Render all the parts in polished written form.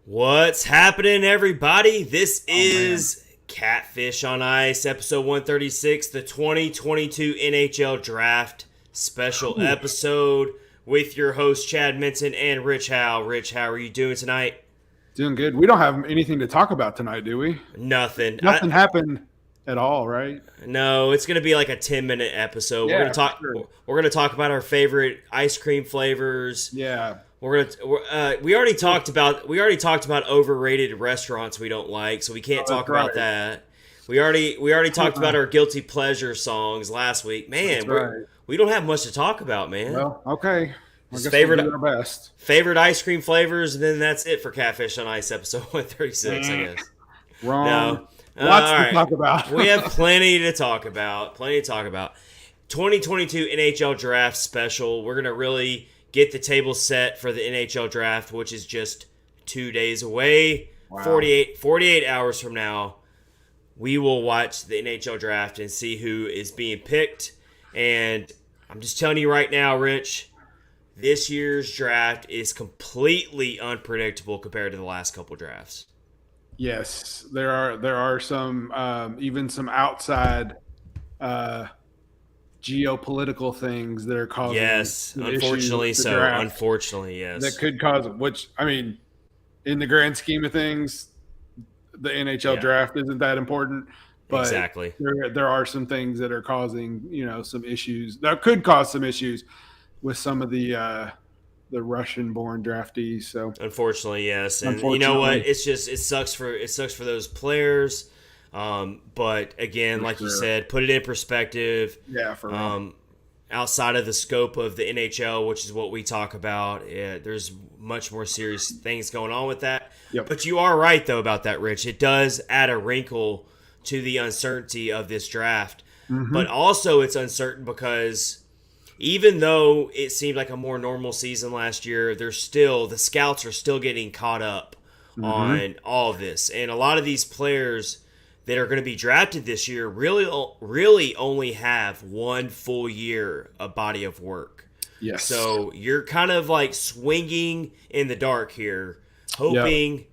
What's happening, everybody? This is Catfish on Ice, episode 136, the 2022 NHL Draft special episode with your host, Chad Minton and Rich Howe. Rich, how are you doing tonight? Doing good. We don't have anything to talk about tonight, do we? Nothing. Nothing happened at all, right? No, it's going to be like a 10-minute episode. We're going to talk. Sure. We're going to talk about our favorite ice cream flavors. Yeah. We already talked about overrated restaurants we don't like, so we can't talk about that. We already talked about our guilty pleasure songs last week. Man, we don't have much to talk about, man. Well, okay. I guess we'll do our best. Favorite ice cream flavors, and then that's it for Catfish on Ice, episode 136, I guess. Wrong. No. Lots to talk about. We have plenty to talk about. 2022 NHL Draft special. We're going to really get the table set for the NHL Draft, which is just 2 days away. Wow. 48 hours from now, we will watch the NHL Draft and see who is being picked. And I'm just telling you right now, Rich, this year's draft is completely unpredictable compared to the last couple drafts. Yes, there are some even some outside geopolitical things that are causing. Yes, unfortunately so. Draft unfortunately, yes, that could cause. Which I mean, in the grand scheme of things, the NHL draft isn't that important. But exactly, there are some things that are causing some issues that could cause some issues with some of the Russian-born draftees. So unfortunately, yes, and you know what? It sucks for those players. But again, like you said, put it in perspective. Yeah, for real. Outside of the scope of the NHL, which is what we talk about, there's much more serious things going on with that. Yep. But you are right though about that, Rich. It does add a wrinkle to the uncertainty of this draft. Mm-hmm. But also, it's uncertain because even though it seemed like a more normal season last year, the scouts are still getting caught up on all of this. And a lot of these players that are going to be drafted this year really only have 1 full year of body of work. Yes. So you're kind of like swinging in the dark here, hoping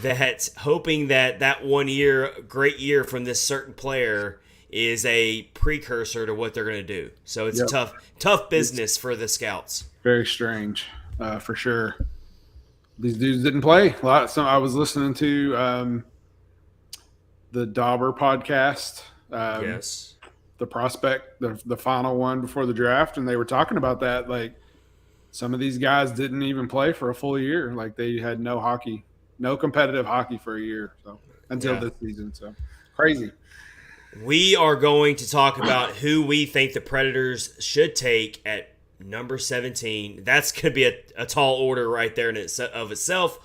that 1 year, great year from this certain player is a precursor to what they're going to do. So it's tough business for the scouts. Very strange, for sure. These dudes didn't play a lot. So I was listening to the Dauber podcast. Yes. The prospect, the final one before the draft, and they were talking about that. Like, some of these guys didn't even play for a full year. Like, they had no competitive hockey for a year. So until this season. So crazy. We are going to talk about who we think the Predators should take at number 17. That's going to be a tall order right there of itself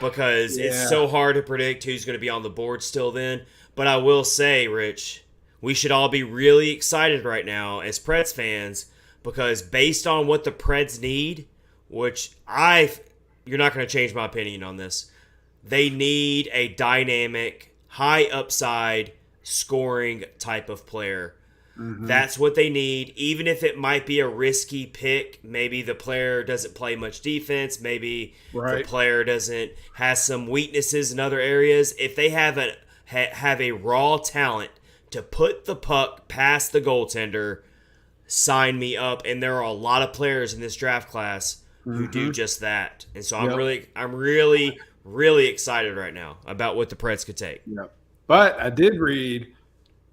because it's so hard to predict who's going to be on the board still then. But I will say, Rich, we should all be really excited right now as Preds fans because based on what the Preds need, which you're not going to change my opinion on this, they need a dynamic, high upside, scoring type of player. Mm-hmm. That's what they need, even if it might be a risky pick. Maybe the player doesn't play much defense. Maybe the player has some weaknesses in other areas. If they have a raw talent to put the puck past the goaltender, sign me up. And there are a lot of players in this draft class who do just that. And so I'm really, really excited right now about what the Preds could take. Yep. But I did read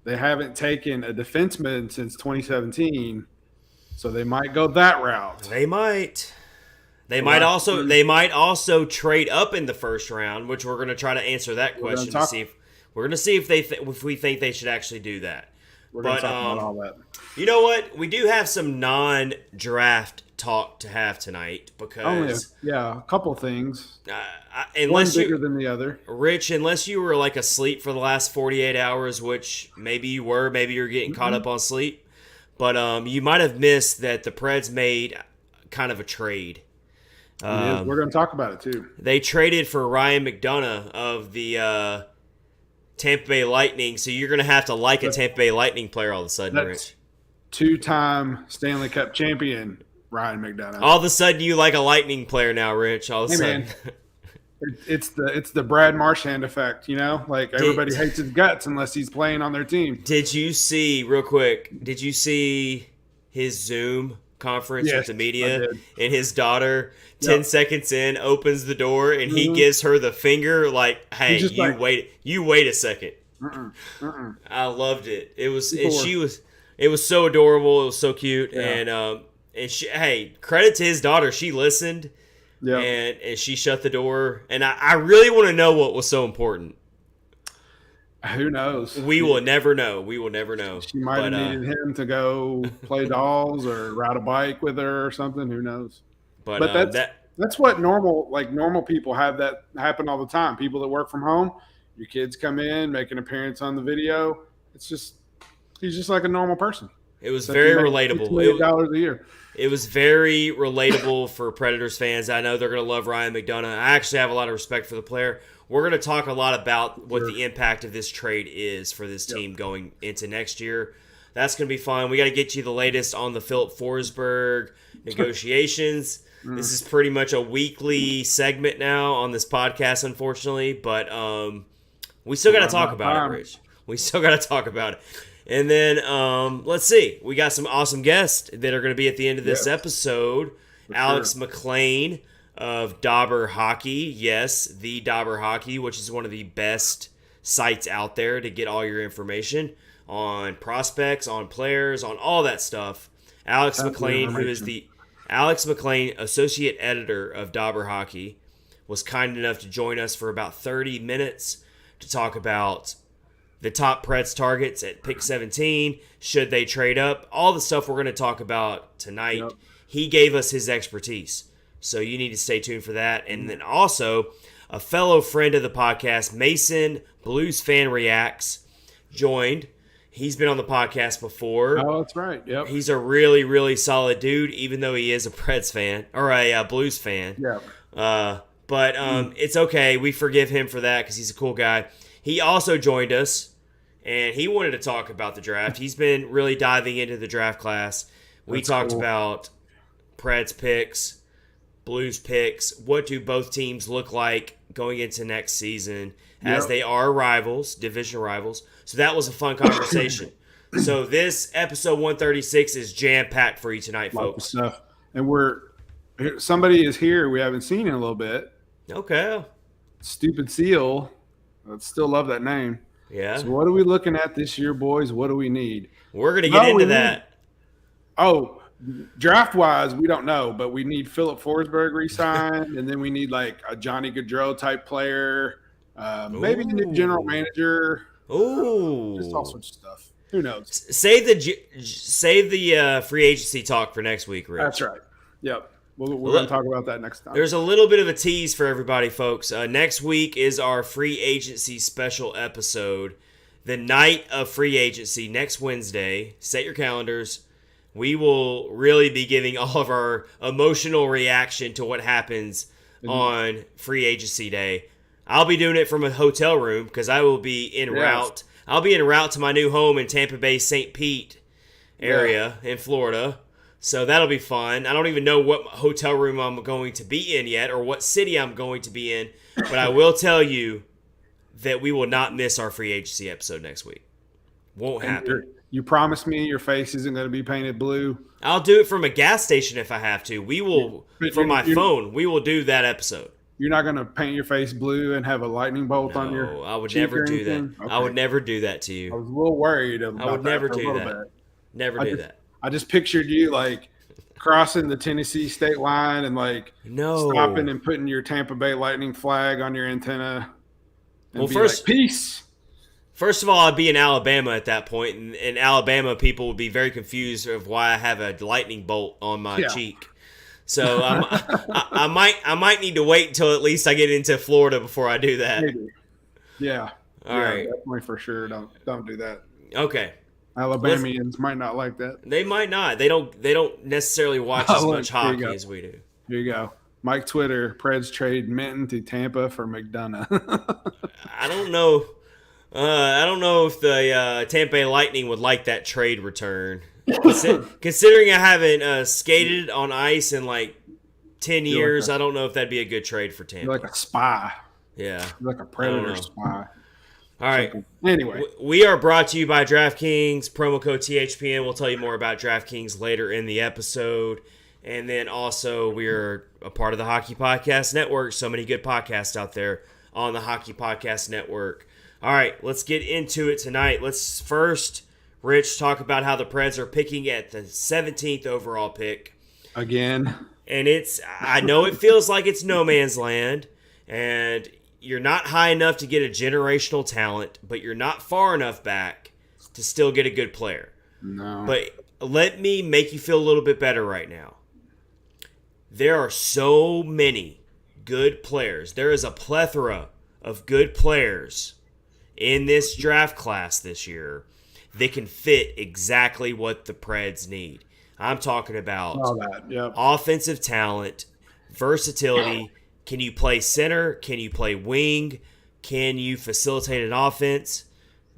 they haven't taken a defenseman since 2017, so they might go that route. They might. They might also trade up in the first round, which we're going to try to answer that question to see if we think they should actually do that. We're going to talk about all that. You know what? We do have some non-draft talk to have tonight because a couple things. One bigger than the other. Rich, unless you were like asleep for the last 48 hours, which maybe you were, maybe you're getting caught up on sleep, but you might have missed that the Preds made kind of a trade. We're going to talk about it too. They traded for Ryan McDonagh of the Tampa Bay Lightning, so you're going to have to like a Tampa Bay Lightning player all of a sudden, Rich. 2-time Stanley Cup champion Ryan McDonough. All of a sudden, you like a Lightning player now, Rich. All of a sudden. Man, it's the Brad Marchand effect, Like everybody hates his guts unless he's playing on their team. Did you see, real quick, did you see his Zoom conference with the media? And his daughter, 10 seconds in, opens the door and he gives her the finger like, hey, you wait a second. I loved it. It was so adorable. It was so cute. Yeah. And she, hey, credit to his daughter. She listened. Yeah. And she shut the door. And I really want to know what was so important. Who knows? We will never know. We will never know. She might have needed him to go play dolls or ride a bike with her or something. Who knows? But that's what normal people have that happen all the time. People that work from home, your kids come in, make an appearance on the video. He's just like a normal person. It was very relatable. $2 a year. It was very relatable for Predators fans. I know they're going to love Ryan McDonough. I actually have a lot of respect for the player. We're going to talk a lot about what the impact of this trade is for this team going into next year. That's going to be fun. We got to get you the latest on the Philip Forsberg negotiations. This is pretty much a weekly segment now on this podcast, unfortunately. But we still got to talk about it, Rich. We still got to talk about it. And then, let's see. We got some awesome guests that are going to be at the end of this episode. Alex McLean of Dauber Hockey. Yes, the Dauber Hockey, which is one of the best sites out there to get all your information on prospects, on players, on all that stuff. Alex McLean, who is the Alex McLean, associate editor of Dauber Hockey, was kind enough to join us for about 30 minutes to talk about the top Preds targets at pick 17, should they trade up, all the stuff we're going to talk about tonight. Yep. He gave us his expertise, so you need to stay tuned for that. And then also, a fellow friend of the podcast, Mason, Blues Fan Reacts, joined. He's been on the podcast before. Oh, that's right. Yep. He's a really, really solid dude, even though he is a Preds fan, or a Blues fan. Yeah. But it's okay. We forgive him for that because he's a cool guy. He also joined us. And he wanted to talk about the draft. He's been really diving into the draft class. We talked about Preds picks, Blues picks. What do both teams look like going into next season as they are rivals, division rivals. So that was a fun conversation. So this episode 136 is jam-packed for you tonight, folks. Stuff. And somebody is here we haven't seen in a little bit. Okay. Stupid Seal. I still love that name. Yeah. So what are we looking at this year, boys? What do we need? We're going to get into that. Draft-wise, we don't know, but we need Philip Forsberg re-signed, and then we need like a Johnny Gaudreau type player, maybe a new general manager. Just all sorts of stuff. Who knows? Save the free agency talk for next week, Rich. That's right. Yep. We're going to talk about that next time. There's a little bit of a tease for everybody, folks. Next week is our free agency special episode. The night of free agency, next Wednesday. Set your calendars. We will really be giving all of our emotional reaction to what happens on free agency day. I'll be doing it from a hotel room because I will be en route. I'll be en route to my new home in Tampa Bay, St. Pete area in Florida. So that'll be fun. I don't even know what hotel room I'm going to be in yet or what city I'm going to be in. But I will tell you that we will not miss our free agency episode next week. Won't happen. You promise me your face isn't going to be painted blue? I'll do it from a gas station if I have to. We will, from my phone, we will do that episode. You're not going to paint your face blue and have a lightning bolt on your I would never do that. Okay. I would never do that to you. I was a little worried about that. I would never do that. Never do that. I just pictured you like crossing the Tennessee state line and like stopping and putting your Tampa Bay Lightning flag on your antenna. And first, peace. First of all, I'd be in Alabama at that point, and in Alabama, people would be very confused of why I have a lightning bolt on my cheek. So I might need to wait until at least I get into Florida before I do that. Maybe. Yeah. All right. Definitely for sure. Don't do that. Okay. Alabamians might not like that. They might not. They don't necessarily watch as much hockey as we do. Here you go. Mike Twitter, Preds trade Minton to Tampa for McDonough. I don't know. I don't know if the Tampa Bay Lightning would like that trade return. Considering I haven't skated on ice in like 10 You're years, I don't know if that'd be a good trade for you're Tampa. like a spy. Yeah. You're like a I don't predator know. spy. All right. Something. Anyway, We are brought to you by DraftKings. Promo code THPN. We'll tell you more about DraftKings later in the episode. And then also, we're a part of the Hockey Podcast Network. So many good podcasts out there on the Hockey Podcast Network. All right, let's get into it tonight. Let's first, Rich, talk about how the Preds are picking at the 17th overall pick. again. And I know it feels like it's no man's land, and you're not high enough to get a generational talent, but you're not far enough back to still get a good player. No. But let me make you feel a little bit better right now. There are so many good players. There is a plethora of good players in this draft class this year that can fit exactly what the Preds need. I'm talking about offensive talent, versatility. Can you play center? Can you play wing? Can you facilitate an offense?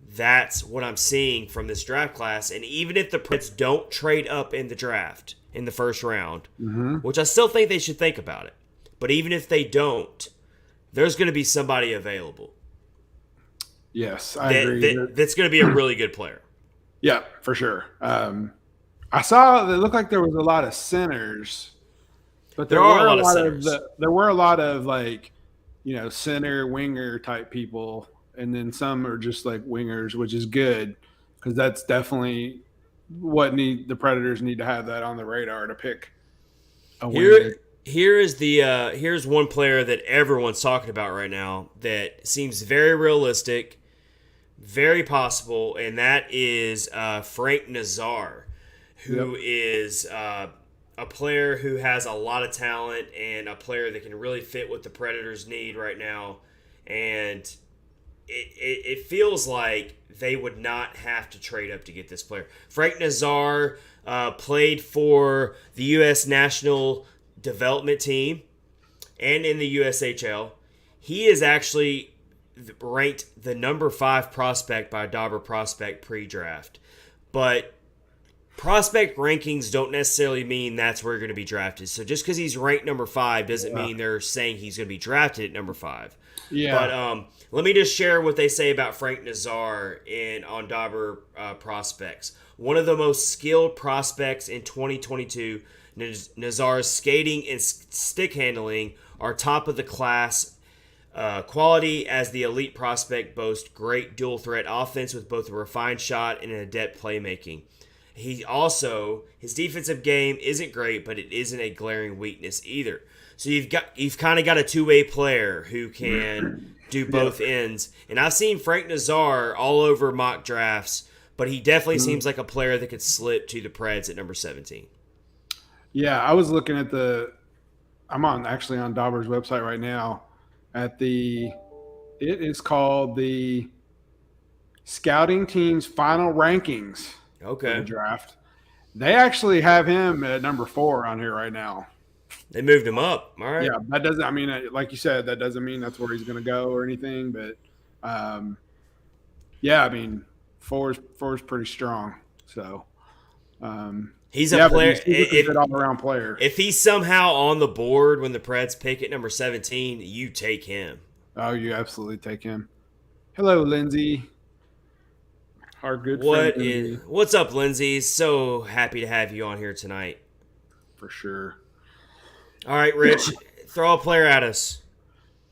That's what I'm seeing from this draft class. And even if the Preds don't trade up in the draft in the first round, which I still think they should think about it, but even if they don't, there's going to be somebody available. Yes, I agree. That's going to be a really good player. Yeah, for sure. I saw it looked like there was a lot of centers, but there were a lot of centers. There were a lot of like, center winger type people, and then some are just like wingers, which is good because that's definitely what the Predators need to have that on the radar to pick a winger. Here's one player that everyone's talking about right now that seems very realistic, very possible, and that is Frank Nazar, who is a player who has a lot of talent and a player that can really fit what the Predators need right now. And it feels like they would not have to trade up to get this player. Frank Nazar played for the U.S. National Development Team and in the USHL. He is actually ranked the number 5 prospect by Dobber Prospect pre-draft. But prospect rankings don't necessarily mean that's where you're going to be drafted. So just because he's ranked number 5 doesn't mean they're saying he's going to be drafted at number 5. Yeah. But let me just share what they say about Frank Nazar on Dobber Prospects. One of the most skilled prospects in 2022, Nazar's skating and stick handling are top of the class. Quality as the elite prospect boasts great dual threat offense with both a refined shot and an adept playmaking. His defensive game isn't great, but it isn't a glaring weakness either. So you've kind of got a two-way player who can do both ends. And I've seen Frank Nazar all over mock drafts, but he definitely seems like a player that could slip to the Preds at number 17. Yeah, I was looking at I'm on Dobber's website right now it is called the Scouting Team's Final Rankings. Okay. For the draft. They actually have him at number 4 on here right now. They moved him up. All right. Yeah, that doesn't. I mean, like you said, that doesn't mean that's where he's going to go or anything. But, yeah, I mean, 4 is pretty strong. So, he's a player. He's a good all-around player. If he's somehow on the board when the Preds pick at number 17, you take him. Oh, you absolutely take him. Hello, Lindsay. Our good friend. What's up, Lindsay? So happy to have you on here tonight. For sure. All right, Rich, throw a player at us.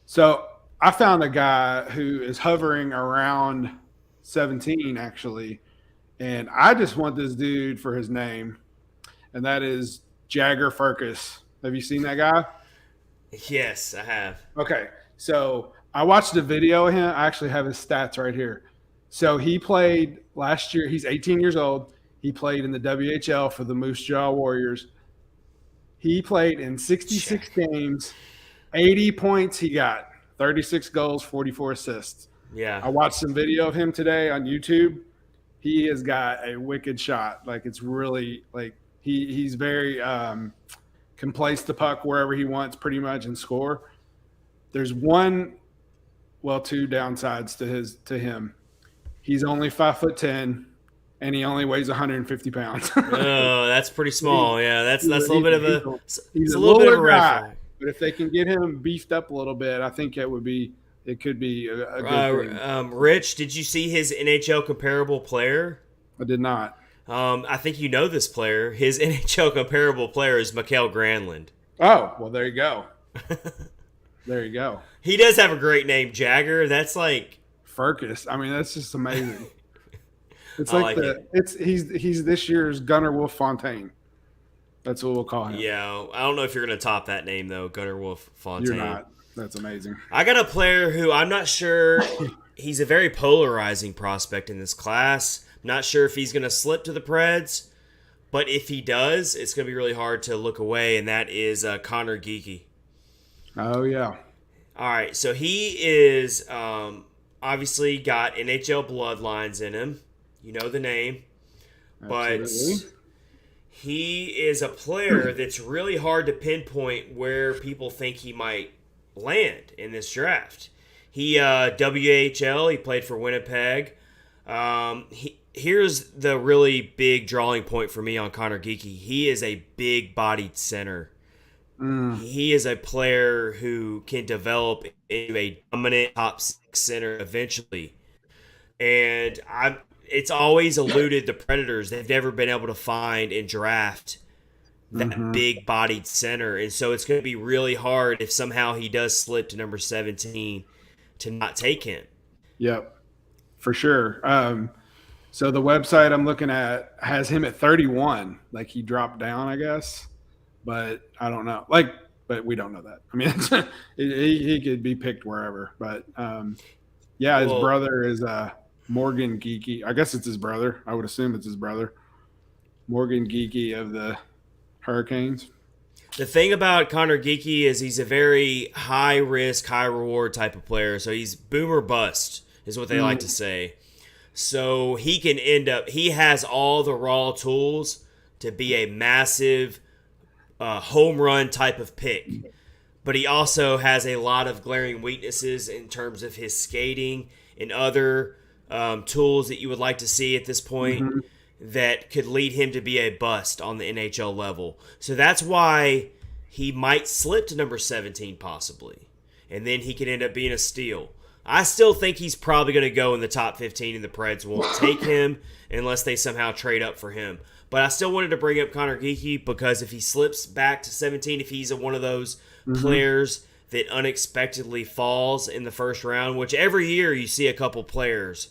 So I found a guy who is hovering around 17, actually, and I just want this dude for his name, and that is Jagger Firkus. Have you seen that guy? Yes, I have. Okay, so I watched a video of him. I actually have his stats right here. So he played last year. He's 18 years old. He played in the WHL for the Moose Jaw Warriors. He played in 66 games, 80 points he got, 36 goals, 44 assists. Yeah. I watched some video of him today on YouTube. He has got a wicked shot. Like, it's really, like, he's very can place the puck wherever he wants pretty much and score. There's two downsides to him. He's only 5'10", and he only weighs 150 pounds. Oh, that's pretty small. Yeah, that's a little bit of a He's it's a a little bit of a littler red guy, flag. but if they can get him beefed up a little bit, I think it could be a good thing. Rich, did you see his NHL comparable player? I did not. I think you know this player. His NHL comparable player is Mikael Granlund. Oh, well, there you go. There you go. He does have a great name, Jagger. That's like Furcus. I mean, that's just amazing. It's I like like he's this year's Gunnar Wolf Fontaine. That's what we'll call him. Yeah, I don't know if you're going to top that name, though, Gunnar Wolf Fontaine. You're not. That's amazing. I got a player who I'm not sure. He's a very polarizing prospect in this class. I'm not sure if he's going to slip to the Preds, but if he does, it's going to be really hard to look away, and that is Connor Geekie. Oh, yeah. All right, so he is obviously got NHL bloodlines in him. You know the name. Absolutely. But he is a player that's really hard to pinpoint where people think he might land in this draft. He WHL, he played for Winnipeg. Here's the really big drawing point for me on Connor Geekie. He is a big-bodied center. He is a player who can develop into a dominant top six center eventually. And it's always eluded the Predators. They've never been able to find and draft that big-bodied center. And so it's going to be really hard if somehow he does slip to number 17 to not take him. Yep, for sure. So the website I'm looking at has him at 31. Like he dropped down, I guess. But I don't know. But we don't know that. I mean, he could be picked wherever. But, his brother is Morgan Geekie. I guess it's his brother. I would assume it's his brother. Morgan Geekie of the Hurricanes. The thing about Connor Geekie is he's a very high-risk, high-reward type of player. So he's boom or bust is what they like to say. So he can he has all the raw tools to be a massive home run type of pick. But he also has a lot of glaring weaknesses in terms of his skating and other tools that you would like to see at this point that could lead him to be a bust on the NHL level. So that's why he might slip to number 17 possibly. And then he could end up being a steal. I still think he's probably going to go in the top 15 and the Preds won't take him unless they somehow trade up for him. But I still wanted to bring up Connor Geekie because if he slips back to 17, if he's one of those players that unexpectedly falls in the first round, which every year you see a couple players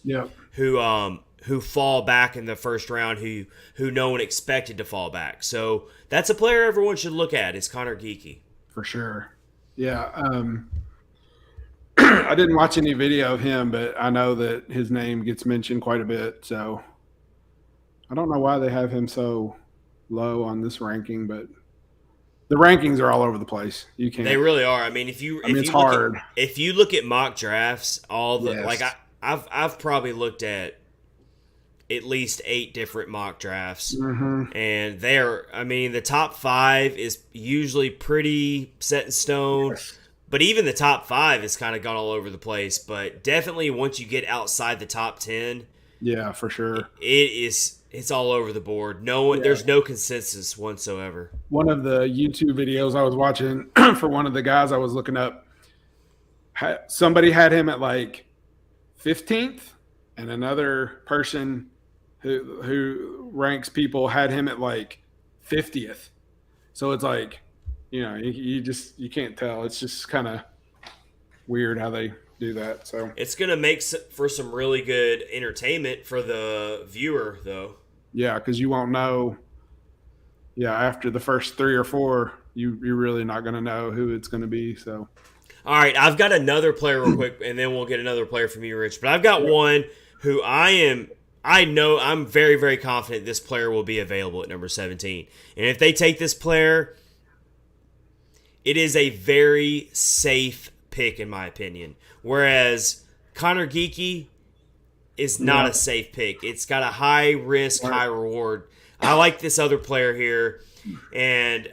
who fall back in the first round who no one expected to fall back. So that's a player everyone should look at is Connor Geekie. For sure. Yeah. I didn't watch any video of him, but I know that his name gets mentioned quite a bit. So I don't know why they have him so low on this ranking, but the rankings are all over the place. You can't. They really are. I mean, if you look at mock drafts, I've probably looked at least 8 different mock drafts, and the top 5 is usually pretty set in stone. Yes. But even the top 5 has kind of gone all over the place. But definitely once you get outside the top 10, yeah, for sure, it's all over the board. There's no consensus whatsoever. One of the YouTube videos I was watching for one of the guys I was looking up, somebody had him at like 15th, and another person who ranks people had him at like 50th. So it's like, you can't tell. It's just kind of weird how they do that. So it's going to make for some really good entertainment for the viewer, though. Yeah, because you won't know. Yeah, after the first 3 or 4, you're really not going to know who it's going to be. So, all right, I've got another player real quick, and then we'll get another player from you, Rich. But I've got one who I'm very, very confident this player will be available at number 17. And if they take this player, it is a very safe pick, in my opinion. Whereas Connor Geekie is not a safe pick. It's got a high risk, high reward. I like this other player here, and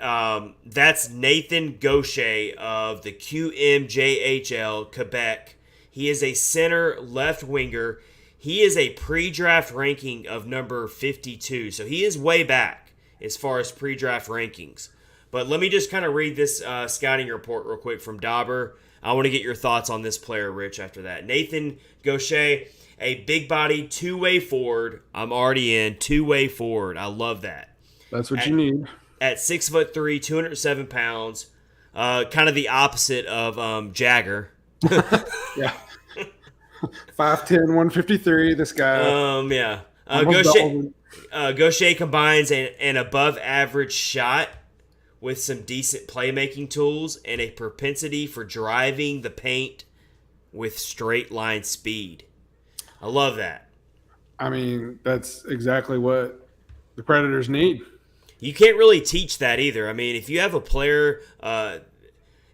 that's Nathan Gaucher of the QMJHL Quebec. He is a center left winger. He is a pre-draft ranking of number 52, so he is way back as far as pre-draft rankings. But let me just kind of read this scouting report real quick from Dauber. I want to get your thoughts on this player, Rich, after that. Nathan Gaucher, a big-bodied two-way forward. I'm already in. Two-way forward. I love that. That's what you need. At 6'3", 207 pounds. Kind of the opposite of Jagger. Yeah. 5'10", 153, this guy. Yeah. Gaucher combines an above-average shot with some decent playmaking tools and a propensity for driving the paint with straight-line speed. I love that. I mean, that's exactly what the Predators need. You can't really teach that either. I mean, if you have a player,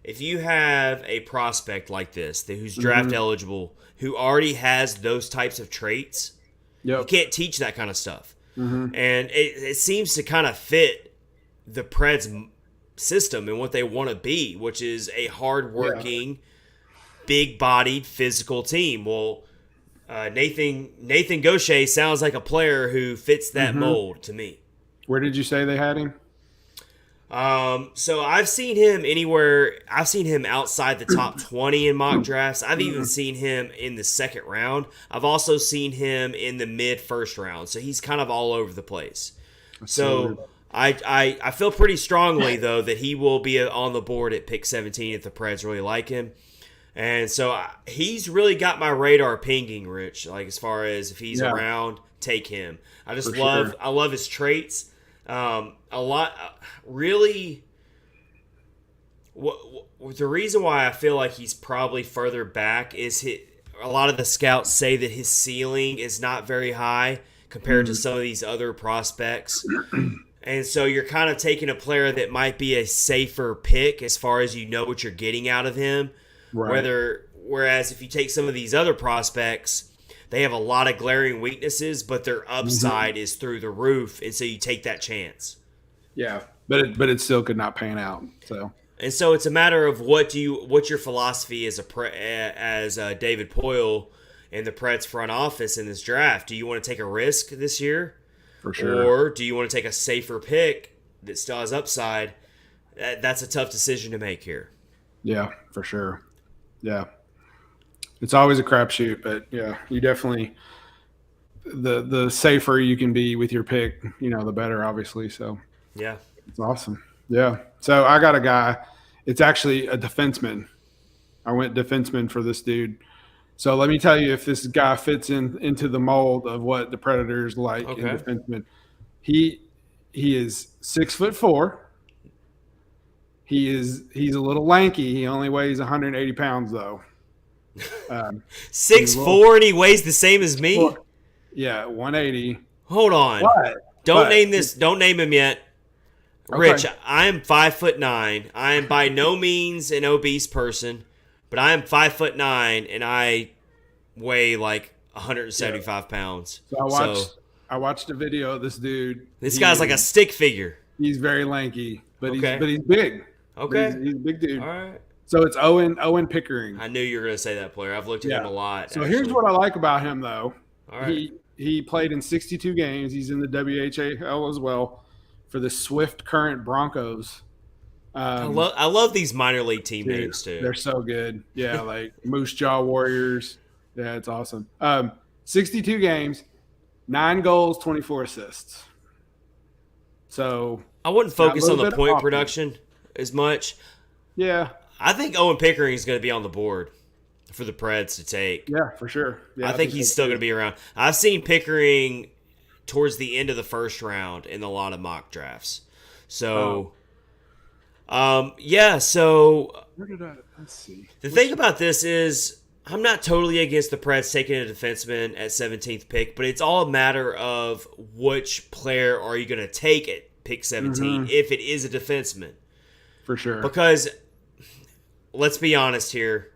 if you have a prospect like this who's draft eligible, who already has those types of traits, you can't teach that kind of stuff. And it seems to kind of fit the Preds' system and what they want to be, which is a hard-working, big-bodied, physical team. Well, Nathan Gaucher sounds like a player who fits that mold to me. Where did you say they had him? So I've seen him anywhere. I've seen him outside the top 20 in mock drafts. I've even seen him in the second round. I've also seen him in the mid-first round. So he's kind of all over the place. So I feel pretty strongly, though, that he will be on the board at pick 17 if the Preds really like him. And so he's really got my radar pinging, Rich. Like, as far as if he's around, take him. I just I love his traits. Really, the reason why I feel like he's probably further back is a lot of the scouts say that his ceiling is not very high compared to some of these other prospects. And so you're kind of taking a player that might be a safer pick as far as you know what you're getting out of him. Right. Whereas if you take some of these other prospects, they have a lot of glaring weaknesses, but their upside is through the roof, and so you take that chance. Yeah, but it still could not pan out. So it's a matter of what's your philosophy as David Poyle and the Preds front office in this draft. Do you want to take a risk this year, for sure, or do you want to take a safer pick that still has upside? That's a tough decision to make here. Yeah, for sure. Yeah. It's always a crapshoot, but yeah, you definitely the safer you can be with your pick, the better, obviously. So yeah, it's awesome. Yeah. So I got a guy. It's actually a defenseman. I went defenseman for this dude. So let me tell you if this guy fits into the mold of what the Predators like in defenseman. He is 6'4". He's a little lanky. He only weighs 180 pounds though. 6'4" and he weighs the same as me? Yeah, 180. Hold on. What? Don't name him yet. Okay. Rich, I am 5'9". I am by no means an obese person, but I am 5'9" and I weigh like 175 pounds. So I watched a video of this dude. This guy's like a stick figure. He's very lanky, but he's big. Okay. He's a big dude. All right. So it's Owen Pickering. I knew you were going to say that player. I've looked at him a lot. So here's what I like about him, though. All right. He played in 62 games. He's in the WHL as well for the Swift Current Broncos. I love these minor league team names, too. They're so good. Yeah, like Moose Jaw Warriors. Yeah, it's awesome. 62 games, 9 goals, 24 assists. So I wouldn't focus on the point production as much. Yeah. I think Owen Pickering is going to be on the board for the Preds to take. Yeah, for sure. Yeah, I think he's still going to be around. I've seen Pickering towards the end of the first round in a lot of mock drafts. So, so let's see. The thing about this is I'm not totally against the Preds taking a defenseman at 17th pick, but it's all a matter of which player are you going to take at pick 17 if it is a defenseman. For sure. Because let's be honest here.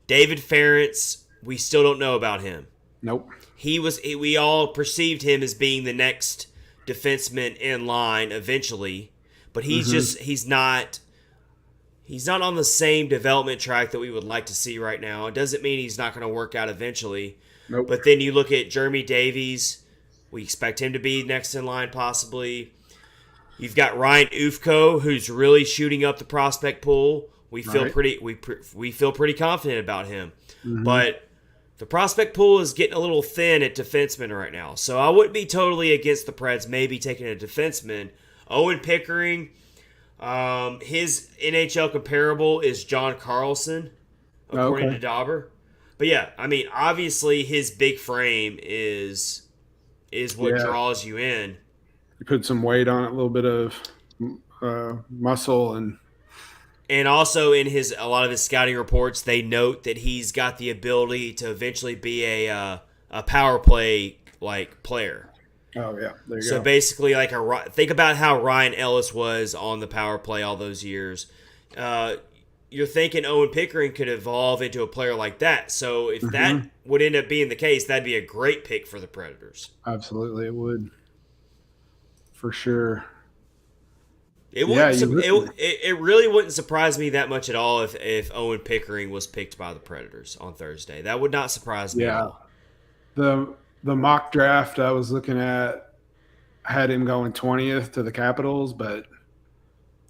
David Ferentz, we still don't know about him. Nope. We all perceived him as being the next defenseman in line eventually, but he's not on the same development track that we would like to see right now. It doesn't mean he's not going to work out eventually, Nope. But then you look at Jeremy Davies. We expect him to be next in line possibly. You've got Ryan Ufko, who's really shooting up the prospect pool. We feel we feel pretty confident about him. Mm-hmm. But the prospect pool is getting a little thin at defenseman right now. So I wouldn't be totally against the Preds maybe taking a defenseman. Owen Pickering, his NHL comparable is John Carlson, according to Dauber. But yeah, I mean, obviously his big frame is what draws you in. You put some weight on it, a little bit of muscle, and also in a lot of his scouting reports, they note that he's got the ability to eventually be a power play like player. Oh yeah, there you go. So basically, like think about how Ryan Ellis was on the power play all those years. You're thinking Owen Pickering could evolve into a player like that. So if that would end up being the case, that'd be a great pick for the Predators. Absolutely, it would. For sure. It really wouldn't surprise me that much at all if Owen Pickering was picked by the Predators on Thursday. That would not surprise me at all. The mock draft I was looking at had him going 20th to the Capitals, but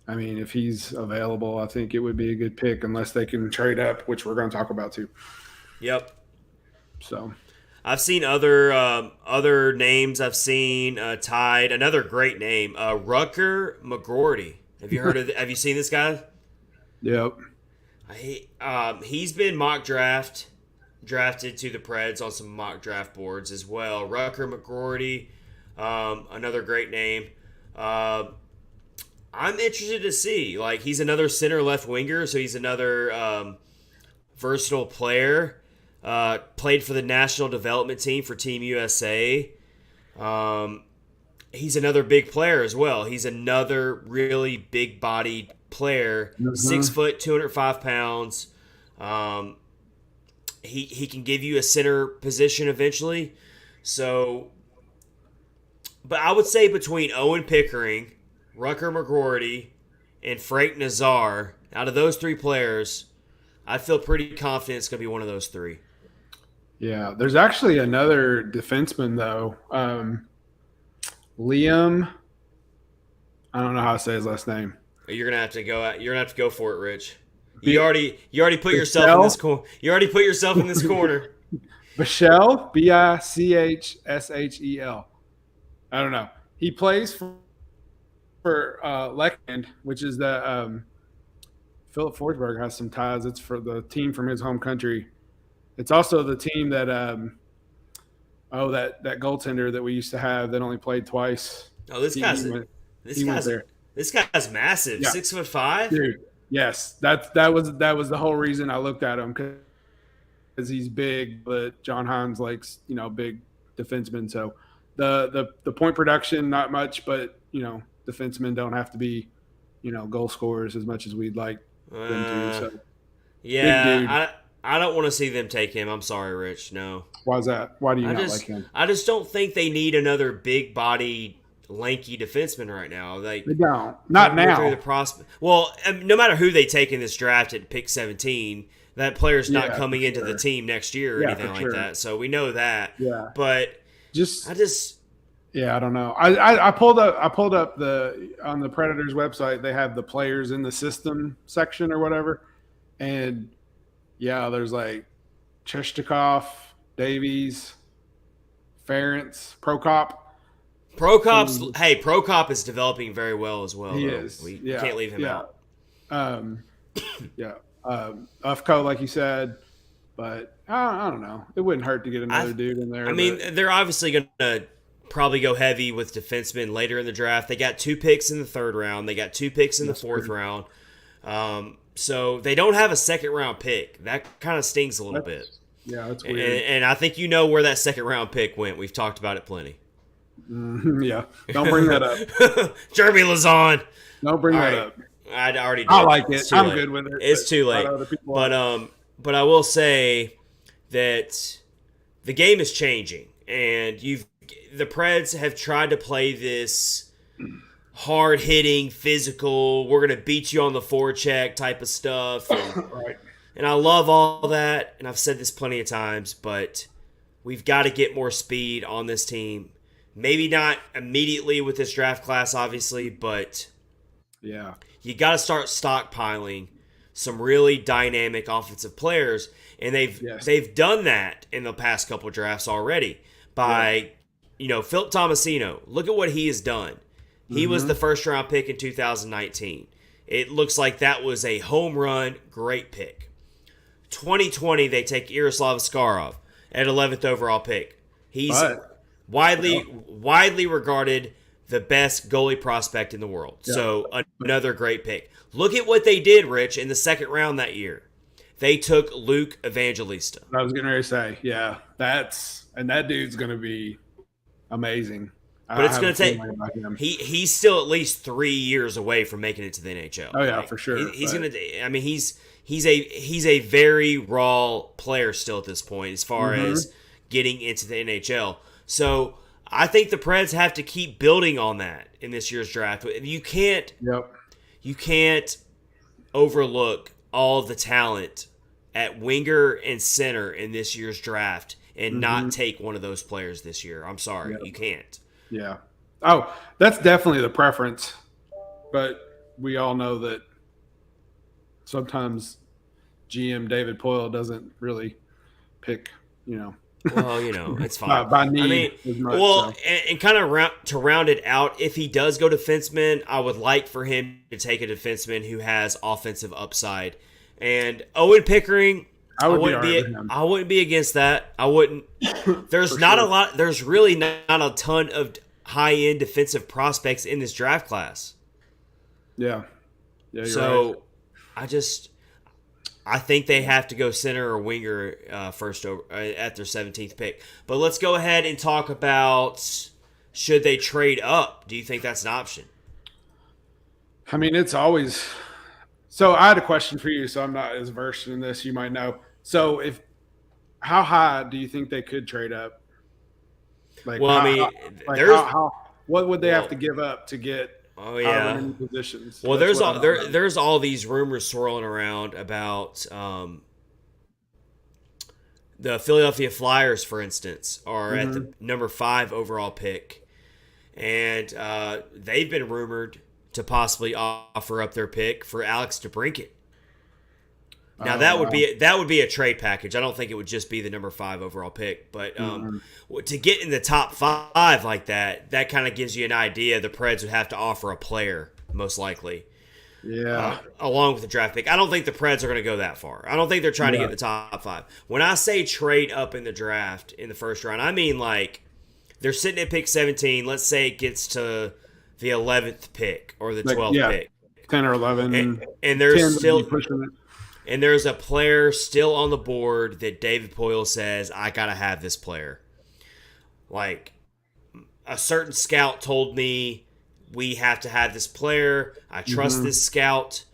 I mean, if he's available, I think it would be a good pick unless they can trade up, which we're going to talk about too. Yep. So I've seen other names. I've seen tied. Another great name, Rutger McGroarty. Have you heard of? Have you seen this guy? Yep. He's been drafted to the Preds on some mock draft boards as well. Rutger McGroarty, another great name. I'm interested to see. Like, he's another center left winger, so he's another versatile player. Played for the national development team for Team USA. He's another big player as well. He's another really big-bodied player, 6 foot, 205 pounds. He can give you a center position eventually. So, but I would say between Owen Pickering, Rutger McGroarty, and Frank Nazar, out of those three players, I feel pretty confident it's going to be one of those three. Yeah, there's actually another defenseman though, Liam. I don't know how to say his last name. You're gonna have to go. You're gonna have to go for it, Rich. You already put yourself in this corner. You already put yourself in this corner. Bichsel, Bichshel. I don't know. He plays for Leckland, which is the Philip Forsberg has some ties. It's for the team from his home country. It's also the team that that goaltender that we used to have that only played twice. Oh, this guy's massive. Yeah. 6'5". Dude, yes, that was the whole reason I looked at him, because he's big, but John Hines likes big defensemen. So the point production not much, but defensemen don't have to be goal scorers as much as we'd like them to. So yeah, I don't want to see them take him. I'm sorry, Rich. No. Why is that? Why do you not like him? I just don't think they need another big-bodied, lanky defenseman right now. Like, they don't. Not now. The prospect. Well, no matter who they take in this draft at pick 17, that player's not coming into the team next year or anything like that. So we know that. Yeah. But I don't know. I pulled up on the Predators website. They have the players in the system section or whatever, and there's like Chestikov, Davies, Ferentz, Prokop. Prokop is developing very well as well. He is. We can't leave him out. Ufko, like you said, but I don't know. It wouldn't hurt to get another dude in there. I mean, they're obviously going to probably go heavy with defensemen later in the draft. They got 2 picks in the 3rd round. They got 2 picks in the 4th round. So they don't have a 2nd round pick. That kind of stings a little bit. Yeah, that's weird. And I think where that 2nd round pick went. We've talked about it plenty. Yeah, don't bring that up. Jeremy Lazon. Don't bring that up. I already did. I like it. I'm good with it. It's too late. But I will say that the game is changing, and the Preds have tried to play this hard-hitting, physical, we're going to beat you on the forecheck type of stuff. And, right. And I love all that, and I've said this plenty of times, but we've got to get more speed on this team. Maybe not immediately with this draft class, obviously, but Yeah. you got to start stockpiling some really dynamic offensive players, and they've done that in the past couple drafts already by Philip Tomasino. Look at what he has done. He was the first round pick in 2019. It looks like that was a home run, great pick. 2020, they take Yaroslav Askarov at 11th overall pick. He's widely regarded the best goalie prospect in the world. Yeah. So another great pick. Look at what they did, Rich, in the second round that year. They took Luke Evangelista. I was getting ready to say, yeah, that dude's going to be amazing. But it's going to take he's still at least 3 years away from making it to the NHL. Oh yeah, for sure. He's going to. I mean, he's a very raw player still at this point as far as getting into the NHL. So I think the Preds have to keep building on that in this year's draft. You can't overlook all the talent at winger and center in this year's draft and not take one of those players this year. I'm sorry, you can't. Yeah. Oh, that's definitely the preference. But we all know that sometimes GM David Poyle doesn't really pick, Well, it's fine. By need. And kind of to round it out, if he does go defenseman, I would like for him to take a defenseman who has offensive upside. And Owen Pickering, I wouldn't be against that. I wouldn't. There's not a lot. There's really not a ton of high-end defensive prospects in this draft class. Yeah. Yeah. You're right. I think they have to go center or winger first at their 17th pick. But let's go ahead and talk about, should they trade up? Do you think that's an option? I mean, it's always – so I had a question for you, so I'm not as versed in this. You might know. So how high do you think they could trade up? What would they have to give up to get – many positions? Well, there's all these rumors swirling around about the Philadelphia Flyers, for instance, are at the number 5 overall pick, and they've been rumored to possibly offer up their pick for Alex DeBrincat. Now that would be a trade package. I don't think it would just be the number 5 overall pick, but to get in the top 5 like that kind of gives you an idea. The Preds would have to offer a player, most likely. Yeah. Along with the draft pick. I don't think the Preds are going to go that far. I don't think they're trying to get in the top 5. When I say trade up in the draft in the first round, I mean like they're sitting at pick 17. Let's say it gets to the 11th pick or the 12th pick. 10 or 11. And there's still pushing it. And there's a player still on the board that David Poyle says, I got to have this player. Like, a certain scout told me, we have to have this player. I trust this scout.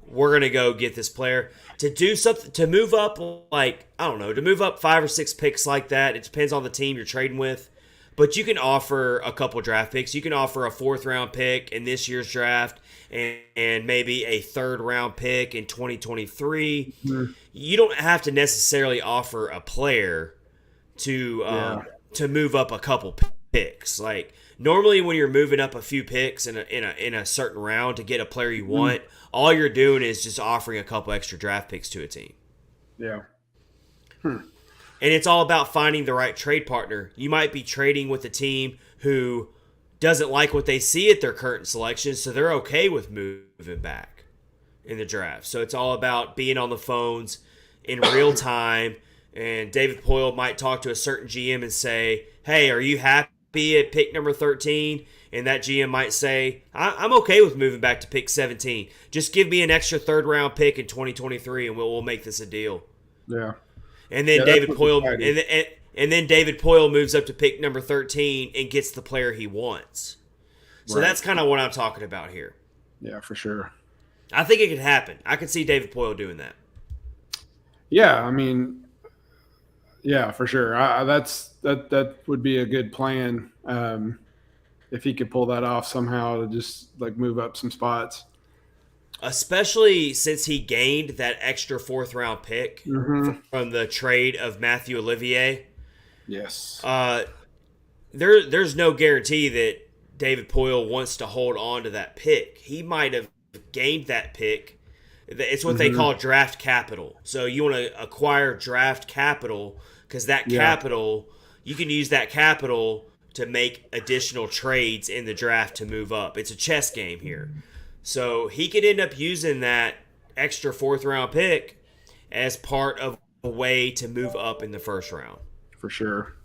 We're going to go get this player. To do something, to move up, to move up 5 or 6 picks like that, it depends on the team you're trading with. But you can offer a couple draft picks. You can offer a 4th-round pick in this year's draft and maybe a 3rd-round pick in 2023. You don't have to necessarily offer a player to move up a couple picks. Like normally, when you're moving up a few picks in a certain round to get a player you want, all you're doing is just offering a couple extra draft picks to a team. Yeah. And it's all about finding the right trade partner. You might be trading with a team who doesn't like what they see at their current selection, so they're okay with moving back in the draft. So it's all about being on the phones in real time. And David Poyle might talk to a certain GM and say, hey, are you happy at pick number 13? And that GM might say, I'm okay with moving back to pick 17. Just give me an extra 3rd-round pick in 2023, and we'll make this a deal. Yeah. And then David Poyle and then David Poyle moves up to pick number 13 and gets the player he wants. So that's kind of what I'm talking about here. Yeah, for sure. I think it could happen. I could see David Poyle doing that. Yeah, I mean, yeah, for sure. That would be a good plan if he could pull that off somehow to just like move up some spots. Especially since he gained that extra 4th-round pick from the trade of Matthew Olivier. Yes. There's no guarantee that David Poyle wants to hold on to that pick. He might have gained that pick. It's what they call draft capital. So you want to acquire draft capital because that capital, you can use that capital to make additional trades in the draft to move up. It's a chess game here. So he could end up using that extra 4th round pick as part of a way to move up in the 1st round. For sure.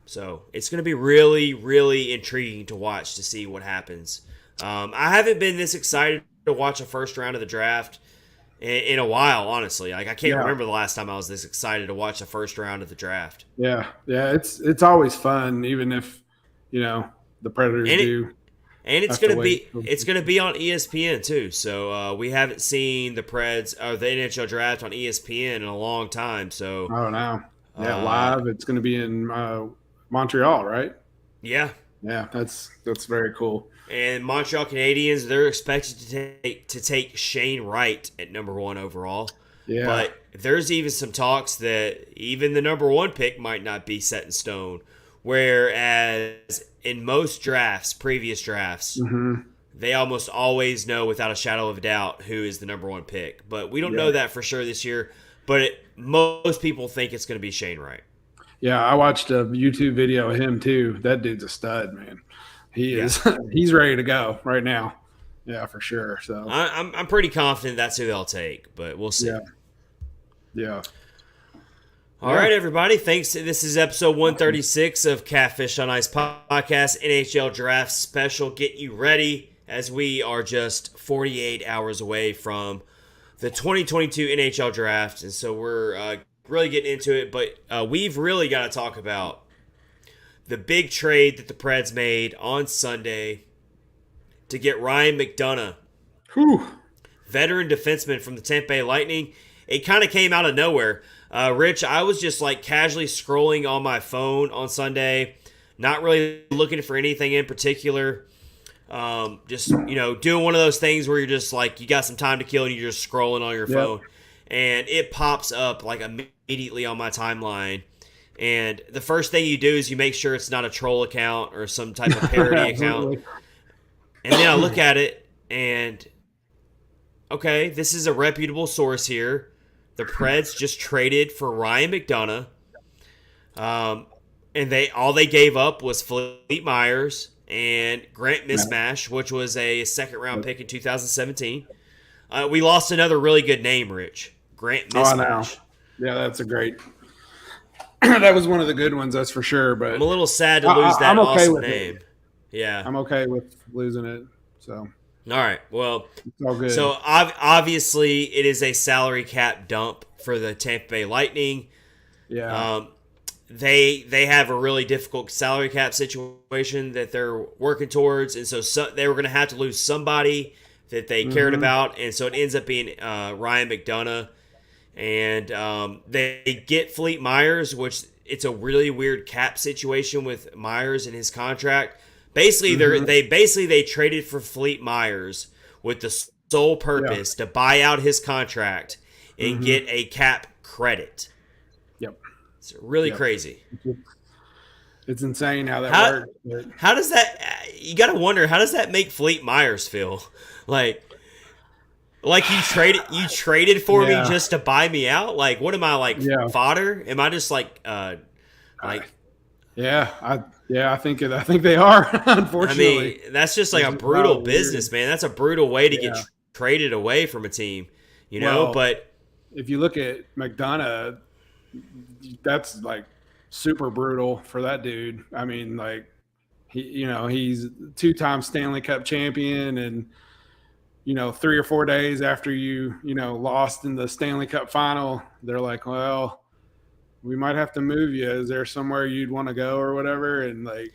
So it's going to be really, really intriguing to watch to see what happens. I haven't been this excited to watch a 1st round of the draft in a while, honestly. Like I can't remember the last time I was this excited to watch the 1st round of the draft. Yeah, it's always fun, even if the Predators do. And it's going to be on ESPN too. So we haven't seen the Preds or the NHL draft on ESPN in a long time. So I don't know. Yeah, live. It's going to be in Montreal, right? Yeah. Yeah, that's very cool. And Montreal Canadiens, they're expected to take Shane Wright at number 1 overall. Yeah. But there's even some talks that even the number 1 pick might not be set in stone. Whereas in most drafts, previous drafts, they almost always know without a shadow of a doubt who is the number 1 pick. But we don't know that for sure this year. But most people think it's going to be Shane Wright. Yeah, I watched a YouTube video of him too. That dude's a stud, man. He is. He's ready to go right now. Yeah, for sure. So I'm pretty confident that's who they'll take, but we'll see. Yeah. All right, everybody. Thanks. This is episode 136 of Catfish on Ice podcast, NHL Draft Special. Get you ready as we are just 48 hours away from the 2022 NHL Draft, and so we're really getting into it. But we've really got to talk about the big trade that the Preds made on Sunday to get Ryan McDonagh, veteran defenseman from the Tampa Bay Lightning. It kind of came out of nowhere. Rich, I was just like casually scrolling on my phone on Sunday, not really looking for anything in particular. Just, doing one of those things where you're just like, you got some time to kill and you're just scrolling on your phone. And it pops up like immediately on my timeline. And the first thing you do is you make sure it's not a troll account or some type of parody account. And then I look at it and, okay, this is a reputable source here. The Preds just traded for Ryan McDonagh. And all they gave up was Philippe Myers and Grant Mismash, which was a 2nd-round pick in 2017. We lost another really good name, Rich. Grant Mismash. Yeah, that's a great – that was one of the good ones, that's for sure. But I'm a little sad to lose that awesome name. Yeah. I'm okay with losing it. So all right. Well, it's all good. So obviously it is a salary cap dump for the Tampa Bay Lightning. Yeah. They have a really difficult salary cap situation that they're working towards, and so they were going to have to lose somebody that they cared about, and so it ends up being Ryan McDonagh. And they get Philippe Myers, which it's a really weird cap situation with Myers and his contract. Basically, they traded for Philippe Myers with the sole purpose to buy out his contract and get a cap credit. Yep, it's really crazy. It's insane how that works. How does that? You got to wonder, how does that make Philippe Myers feel? Like you traded for me just to buy me out? Like, what am I, fodder? Am I just like I think they are, unfortunately. I mean, that's just like a brutal business, man. That's a brutal way to get traded away from a team, but if you look at McDonagh, that's like super brutal for that dude. I mean, like he's 2-time Stanley Cup champion, and 3 or 4 days after you lost in the Stanley Cup final, they're like, well, we might have to move you. Is there somewhere you'd want to go or whatever? And like,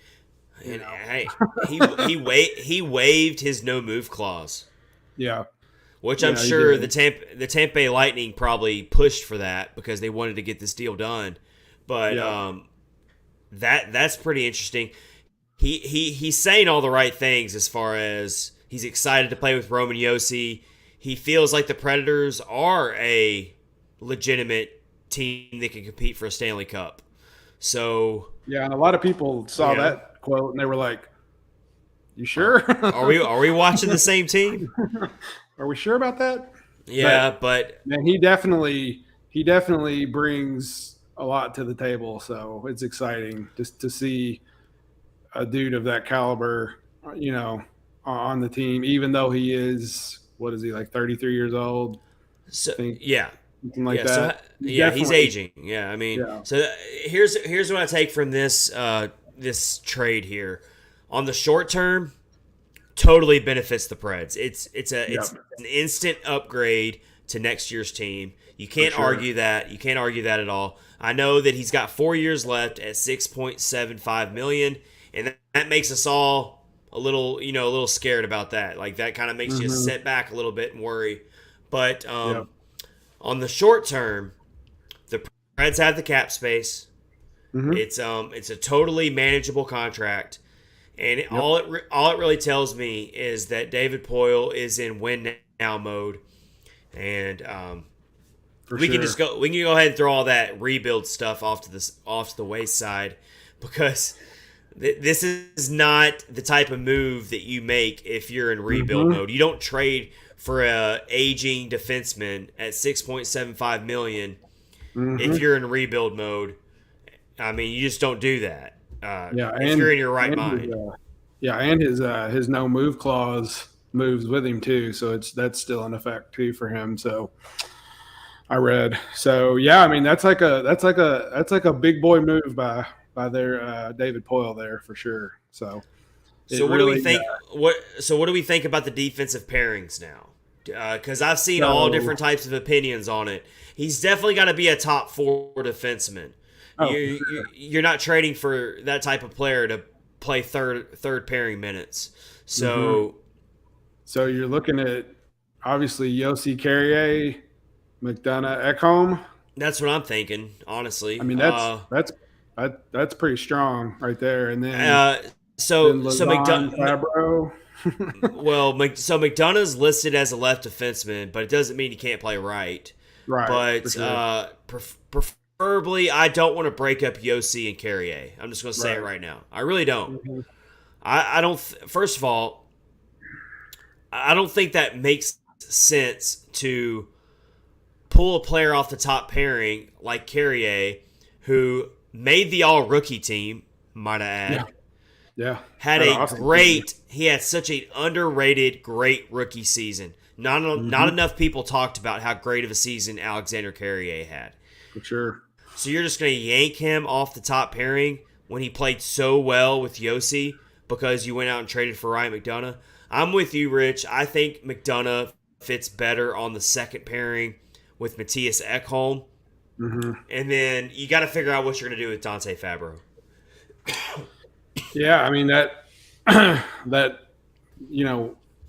hey, he waived his no move clause. Yeah. Which I'm sure the Tampa Bay Lightning probably pushed for that because they wanted to get this deal done. But that's pretty interesting. He's saying all the right things as far as he's excited to play with Roman Josi. He feels like the Predators are a legitimate team that can compete for a Stanley Cup. So Yeah, and a lot of people saw that quote and they were like, "You sure? Are we watching the same team? Are we sure about that?" Yeah, but man, he definitely brings a lot to the table. So it's exciting just to see a dude of that caliber, on the team. Even though he is, what is he, like 33 years old? so I think yeah. something like Yeah, that. he's aging. Yeah, I mean, Yeah. so here's what I take from this trade here. On the short term, totally benefits the Preds. It's an instant upgrade to next year's team. You can't argue that. You can't argue that at all. I know that he's got 4 years left at $6.75 million, and that makes us all a little scared about that. Like that kind of makes you sit back a little bit and worry. But on the short term, the Preds have the cap space. It's a totally manageable contract, and all it really tells me is that David Poile is in win now mode, and we can go ahead and throw all that rebuild stuff off to the wayside, because this is not the type of move that you make if you're in rebuild mode. You don't trade for a aging defenseman at $6.75 million if you're in rebuild mode. I mean, you just don't do that. If you're in your right mind. And his no move clause moves with him too, so that's still in effect too for him. So I read. So yeah, I mean that's like a big boy move by their David Poile there for sure. So what do we think? What do we think about the defensive pairings now? Because I've seen all different types of opinions on it. He's definitely got to be a top 4 defenseman. You're not trading for that type of player to play third pairing minutes. So you're looking at obviously Yossi Carrier, McDonough, Ekholm. That's what I'm thinking, honestly. I mean that's pretty strong right there. And then so McDonough, Fabro. So McDonough's listed as a left defenseman, but it doesn't mean he can't play right. Right. But preferably, I don't want to break up Yossi and Carrier. I'm just going to say it right now. I really don't. I don't. First of all, I don't think that makes sense to pull a player off the top pairing like Carrier, who made the all-rookie team, might I add. Yeah. He had such an underrated, great rookie season. Not enough people talked about how great of a season Alexander Carrier had. For sure. So you're just going to yank him off the top pairing when he played so well with Yossi because you went out and traded for Ryan McDonough? I'm with you, Rich. I think McDonough fits better on the second pairing with Matthias Ekholm. And then you got to figure out what you're going to do with Dante Fabro. Yeah, I mean that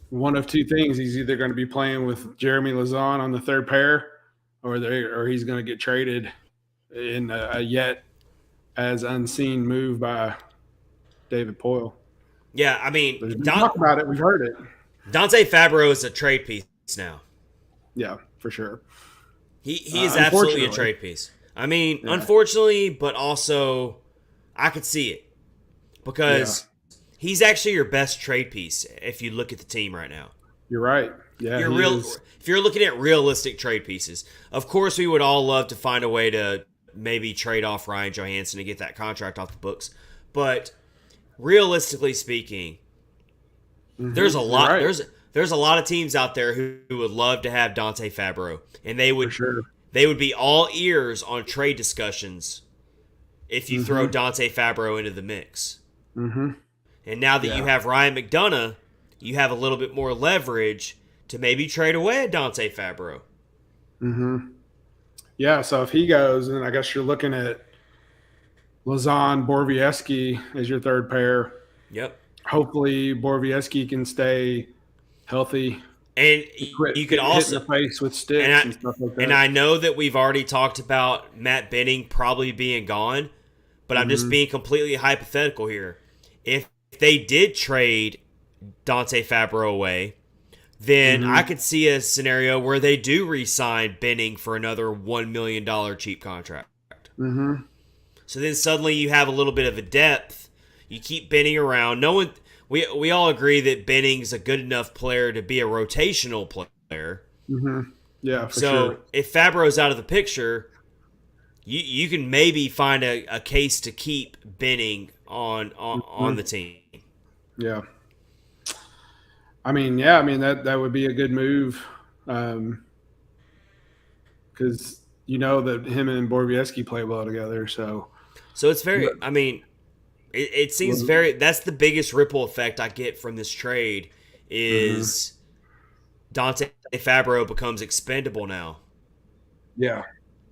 one of two things. He's either going to be playing with Jeremy Lauzon on the third pair, or he's going to get traded in a yet as unseen move by David Poile. Yeah, I mean, talk about it. We've heard it. Dante Fabro is a trade piece now. Yeah, for sure. He is absolutely a trade piece. I mean, unfortunately, but also I could see it because he's actually your best trade piece if you look at the team right now. You're right. Yeah, if you're looking at realistic trade pieces, of course we would all love to find a way to maybe trade off Ryan Johansson to get that contract off the books. But realistically speaking, there's a lot. Right. There's a lot of teams out there who would love to have Dante Fabro, and they would be all ears on trade discussions if you throw Dante Fabro into the mix. And now that you have Ryan McDonough, you have a little bit more leverage to maybe trade away Dante Fabro. Yeah, so if he goes, then I guess you're looking at Lauzon, Borvieski as your third pair. Yep. Hopefully Borvieski can stay healthy. And you could also hit the face with sticks and stuff like that. And I know that we've already talked about Matt Benning probably being gone, but I'm just being completely hypothetical here. If they did trade Dante Fabro away, then I could see a scenario where they do re-sign Benning for another $1 million cheap contract. So then suddenly you have a little bit of a depth. You keep Benning around. No one, we all agree that Benning's a good enough player to be a rotational player. Mm-hmm. Yeah, for so sure. If Fabro's out of the picture, you can maybe find a case to keep Benning on the team. Yeah. I mean, that would be a good move, because that him and Borowiecki play well together. So it's very. I mean, it seems very. That's the biggest ripple effect I get from this trade is Dante Fabro becomes expendable now. Yeah,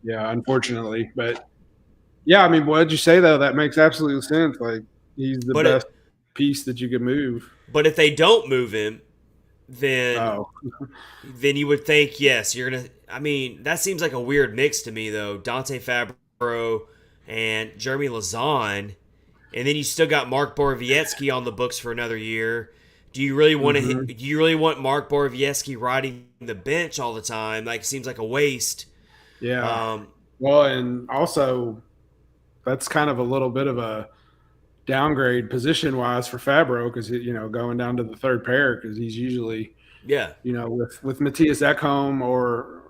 unfortunately, but yeah, I mean, what did you say though? That makes absolute sense. Like he's the best piece that you could move. But if they don't move him, then you would think, yes, you're gonna. I mean, that seems like a weird mix to me, though. Dante Fabro and Jeremy Lauzon, and then you still got Mark Borowiecki on the books for another year. Do you really want to? Do you really want Mark Borowiecki riding the bench all the time? Like, it seems like a waste. Yeah. Well, and also, that's kind of a little bit of a downgrade position-wise for Fabro because going down to the third pair because he's usually with Matthias Ekholm, or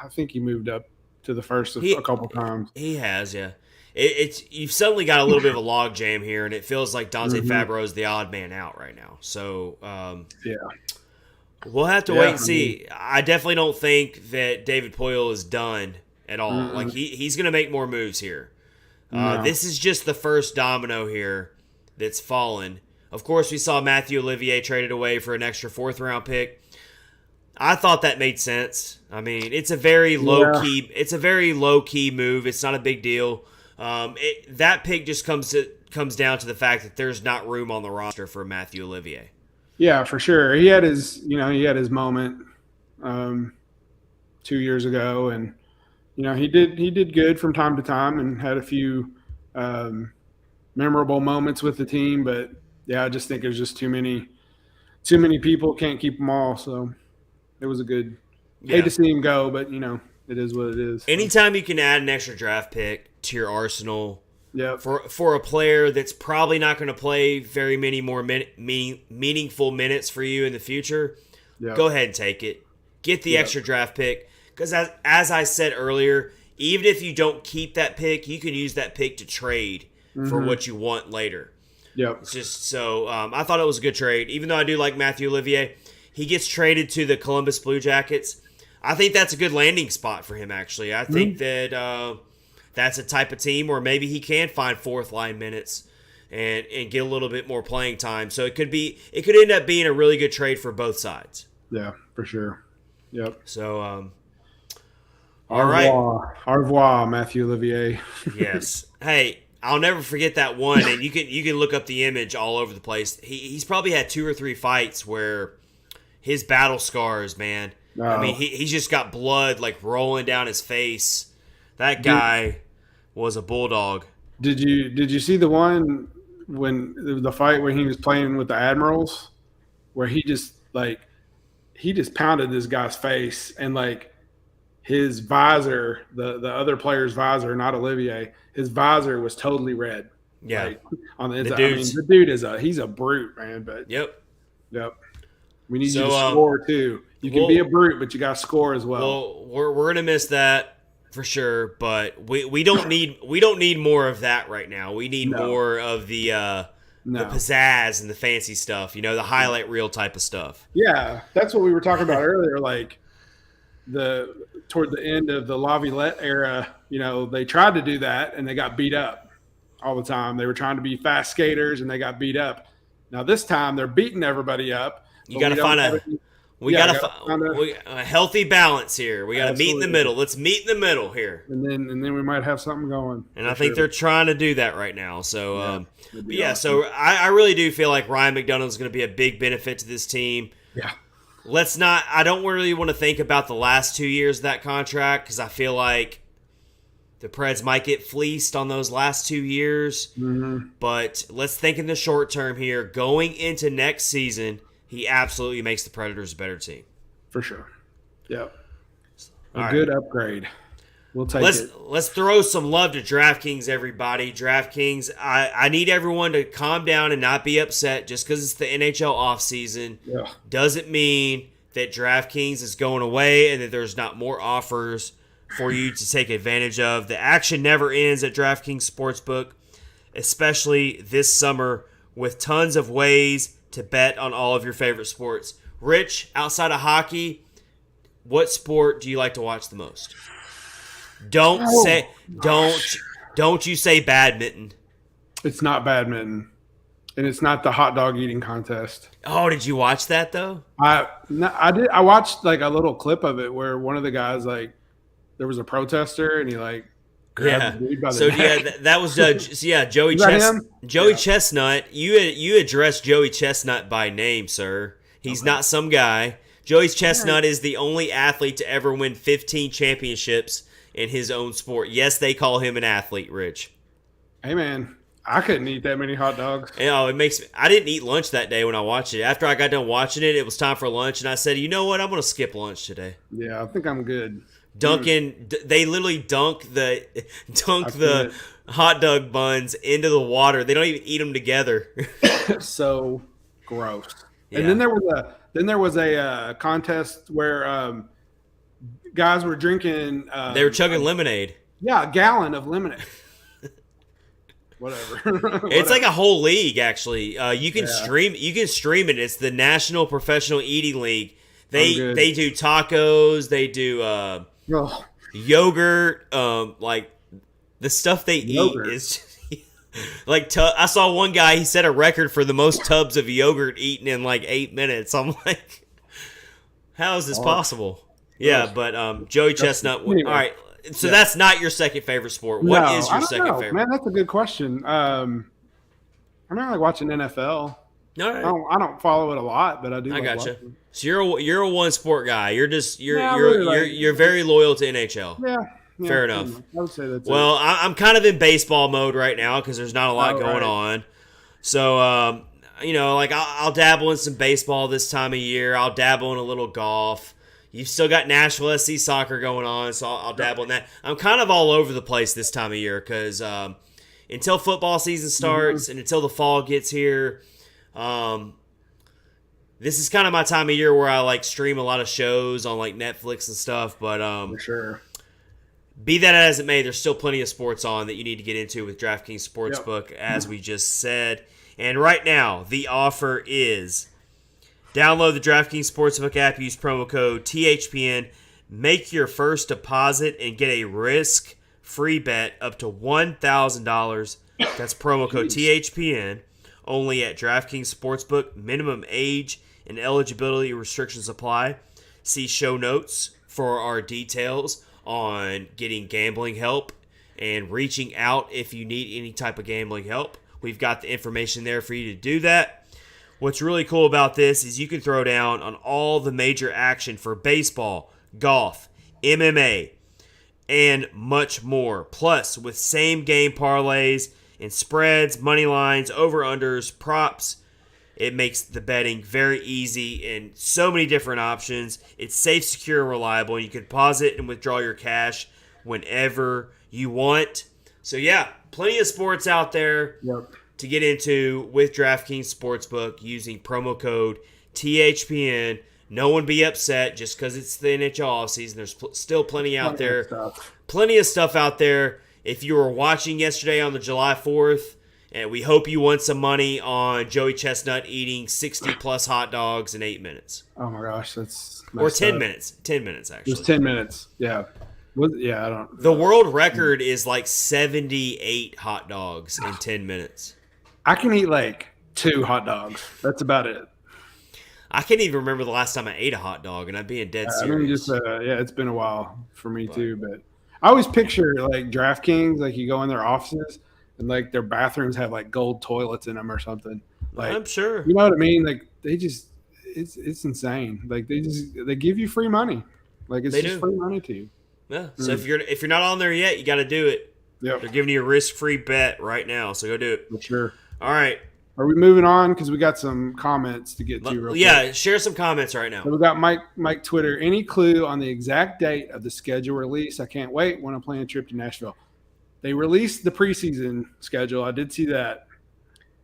I think he moved up to the first a couple times. He has, yeah. You've suddenly got a little bit of a log jam here, and it feels like Dante Fabro is the odd man out right now. So we'll have to wait and see. I definitely don't think that David Poile is done at all. Like he's going to make more moves here. This is just the first domino here that's fallen. Of course, we saw Matthew Olivier traded away for an extra 4th-round pick. I thought that made sense. I mean, it's a very low key. It's a very low key move. It's not a big deal. That pick just comes down to the fact that there's not room on the roster for Matthew Olivier. Yeah, for sure. He had his moment 2 years ago, and he did good from time to time and had a few memorable moments with the team. But yeah, I just think there's just too many people, can't keep them all. So it was a good. Hate to see him go, but it is what it is. Anytime you can add an extra draft pick to your arsenal, yeah, for a player that's probably not going to play very many more meaningful minutes for you in the future, go ahead and take it. Get the extra draft pick. Because as I said earlier, even if you don't keep that pick, you can use that pick to trade for what you want later. Yep. It's just so I thought it was a good trade. Even though I do like Matthew Olivier, he gets traded to the Columbus Blue Jackets. I think that's a good landing spot for him, actually. I think that that's a type of team where maybe he can find 4th-line minutes and get a little bit more playing time. So it could end up being a really good trade for both sides. Yeah, for sure. Yep. So Au revoir, Matthew Olivier. Yes. Hey, I'll never forget that one, and you can look up the image all over the place. He's probably had 2 or 3 fights where his battle scars, man. Oh. I mean, he's just got blood like rolling down his face. That guy was a bulldog. Did you see the one when the fight when he was playing with the Admirals, where he just pounded this guy's face and like. His visor, the other player's visor, not Olivier, his visor was totally red. Yeah. Like, on the inside. The dude he's a brute, man. But Yep. We need you to score too. You can be a brute, but you got to score as well. Well, we're gonna miss that for sure. But we don't need more of that right now. We need more of the pizzazz and the fancy stuff. The highlight reel type of stuff. Yeah, that's what we were talking about earlier. Like toward the end of the Laviolette era, they tried to do that and they got beat up all the time. They were trying to be fast skaters and they got beat up. Now this time they're beating everybody up. You got to find a healthy balance here. We got to meet in the middle. Let's meet in the middle here, and then we might have something going. And I think they're trying to do that right now. So awesome. So I really do feel like Ryan McDonough is going to be a big benefit to this team. Yeah. I don't really want to think about the last 2 years of that contract because I feel like the Preds might get fleeced on those last 2 years. Mm-hmm. But let's think in the short term here. Going into next season, he absolutely makes the Predators a better team. For sure. Yep. A good upgrade. We'll take it. Let's throw some love to DraftKings, everybody. DraftKings, I need everyone to calm down and not be upset just because it's the NHL offseason. Yeah. Doesn't mean that DraftKings is going away and that there's not more offers for you to take advantage of. The action never ends at DraftKings Sportsbook, especially this summer, with tons of ways to bet on all of your favorite sports. Rich, outside of hockey, what sport do you like to watch the most? Don't you say badminton. It's not badminton. And it's not the hot dog eating contest. Oh, did you watch that though? I did. I watched like a little clip of it where one of the guys, like, there was a protester and he like grabbed the dude by the neck. That was Joey Chestnut. You addressed Joey Chestnut by name, sir. He's not some guy. Joey Chestnut is the only athlete to ever win 15 championships in his own sport. Yes, they call him an athlete, Rich. Hey man, I couldn't eat that many hot dogs. You know, I didn't eat lunch that day when I watched it. After I got done watching it, it was time for lunch, and I said, you know what? I'm going to skip lunch today. Yeah, I think I'm good. They literally dunk the hot dog buns into the water. They don't even eat them together. So gross. Yeah. And then there was a contest where guys were drinking. They were chugging lemonade. Yeah, a gallon of lemonade. Whatever. It's like a whole league, actually. You can stream it. It's the National Professional Eating League. They do tacos. They do yogurt. Like the stuff they eat is like I saw one guy. He set a record for the most tubs of yogurt eaten in like 8 minutes. I'm like, how is this possible? Yeah, but Joey Chestnut. All right. So that's not your second favorite sport. What is your second favorite? Man, that's a good question. I like watching NFL. All right. I don't follow it a lot, but I do. I like gotcha. watching. So you're a one sport guy. You're very loyal to NHL. Yeah. Fair enough. I would say that's well, I'm kind of in baseball mode right now because there's not a lot going on. So like I'll dabble in some baseball this time of year. I'll dabble in a little golf. You've still got Nashville SC soccer going on, so I'll dabble in that. I'm kind of all over the place this time of year because until football season starts and until the fall gets here, this is kind of my time of year where I like stream a lot of shows on like Netflix and stuff. But for sure. Be that as it may, there's still plenty of sports on that you need to get into with DraftKings Sportsbook, as we just said. And right now, the offer is: download the DraftKings Sportsbook app, use promo code THPN, make your first deposit, and get a risk-free bet up to $1,000. That's promo code THPN, only at DraftKings Sportsbook. Minimum age and eligibility restrictions apply. See show notes for our details on getting gambling help and reaching out if you need any type of gambling help. We've got the information there for you to do that. What's really cool about this is you can throw down on all the major action for baseball, golf, MMA, and much more. Plus, with same-game parlays and spreads, money lines, over-unders, props, it makes the betting very easy and so many different options. It's safe, secure, and reliable, and you can deposit and withdraw your cash whenever you want. So, yeah, plenty of sports out there to get into with DraftKings Sportsbook using promo code THPN. No one be upset just because it's the NHL offseason. There's still plenty out there. Plenty of stuff out there. If you were watching yesterday on the July 4th, and we hope you won some money on Joey Chestnut eating 60-plus hot dogs in 8 minutes. Oh, my gosh. That's or 10 minutes. 10 minutes, actually. Just 10 minutes. Yeah. Yeah, I don't. The world record is like 78 hot dogs in 10 minutes. I can eat like 2 hot dogs. That's about it. I can't even remember the last time I ate a hot dog, and I'm being dead serious. It's been a while for me too. But I always picture like DraftKings, like you go in their offices and like their bathrooms have like gold toilets in them or something. Like, I'm sure. You know what I mean? Like it's insane. Like they give you free money. Like it's just free money to you. Yeah. So if you're not on there yet, you got to do it. Yep. They're giving you a risk-free bet right now, so go do it. For sure. All right. Are we moving on? Because we got some comments to get to real quick. Yeah, share some comments right now. So we got Mike Twitter. Any clue on the exact date of the schedule release? I can't wait when I'm planning a trip to Nashville. They released the preseason schedule. I did see that.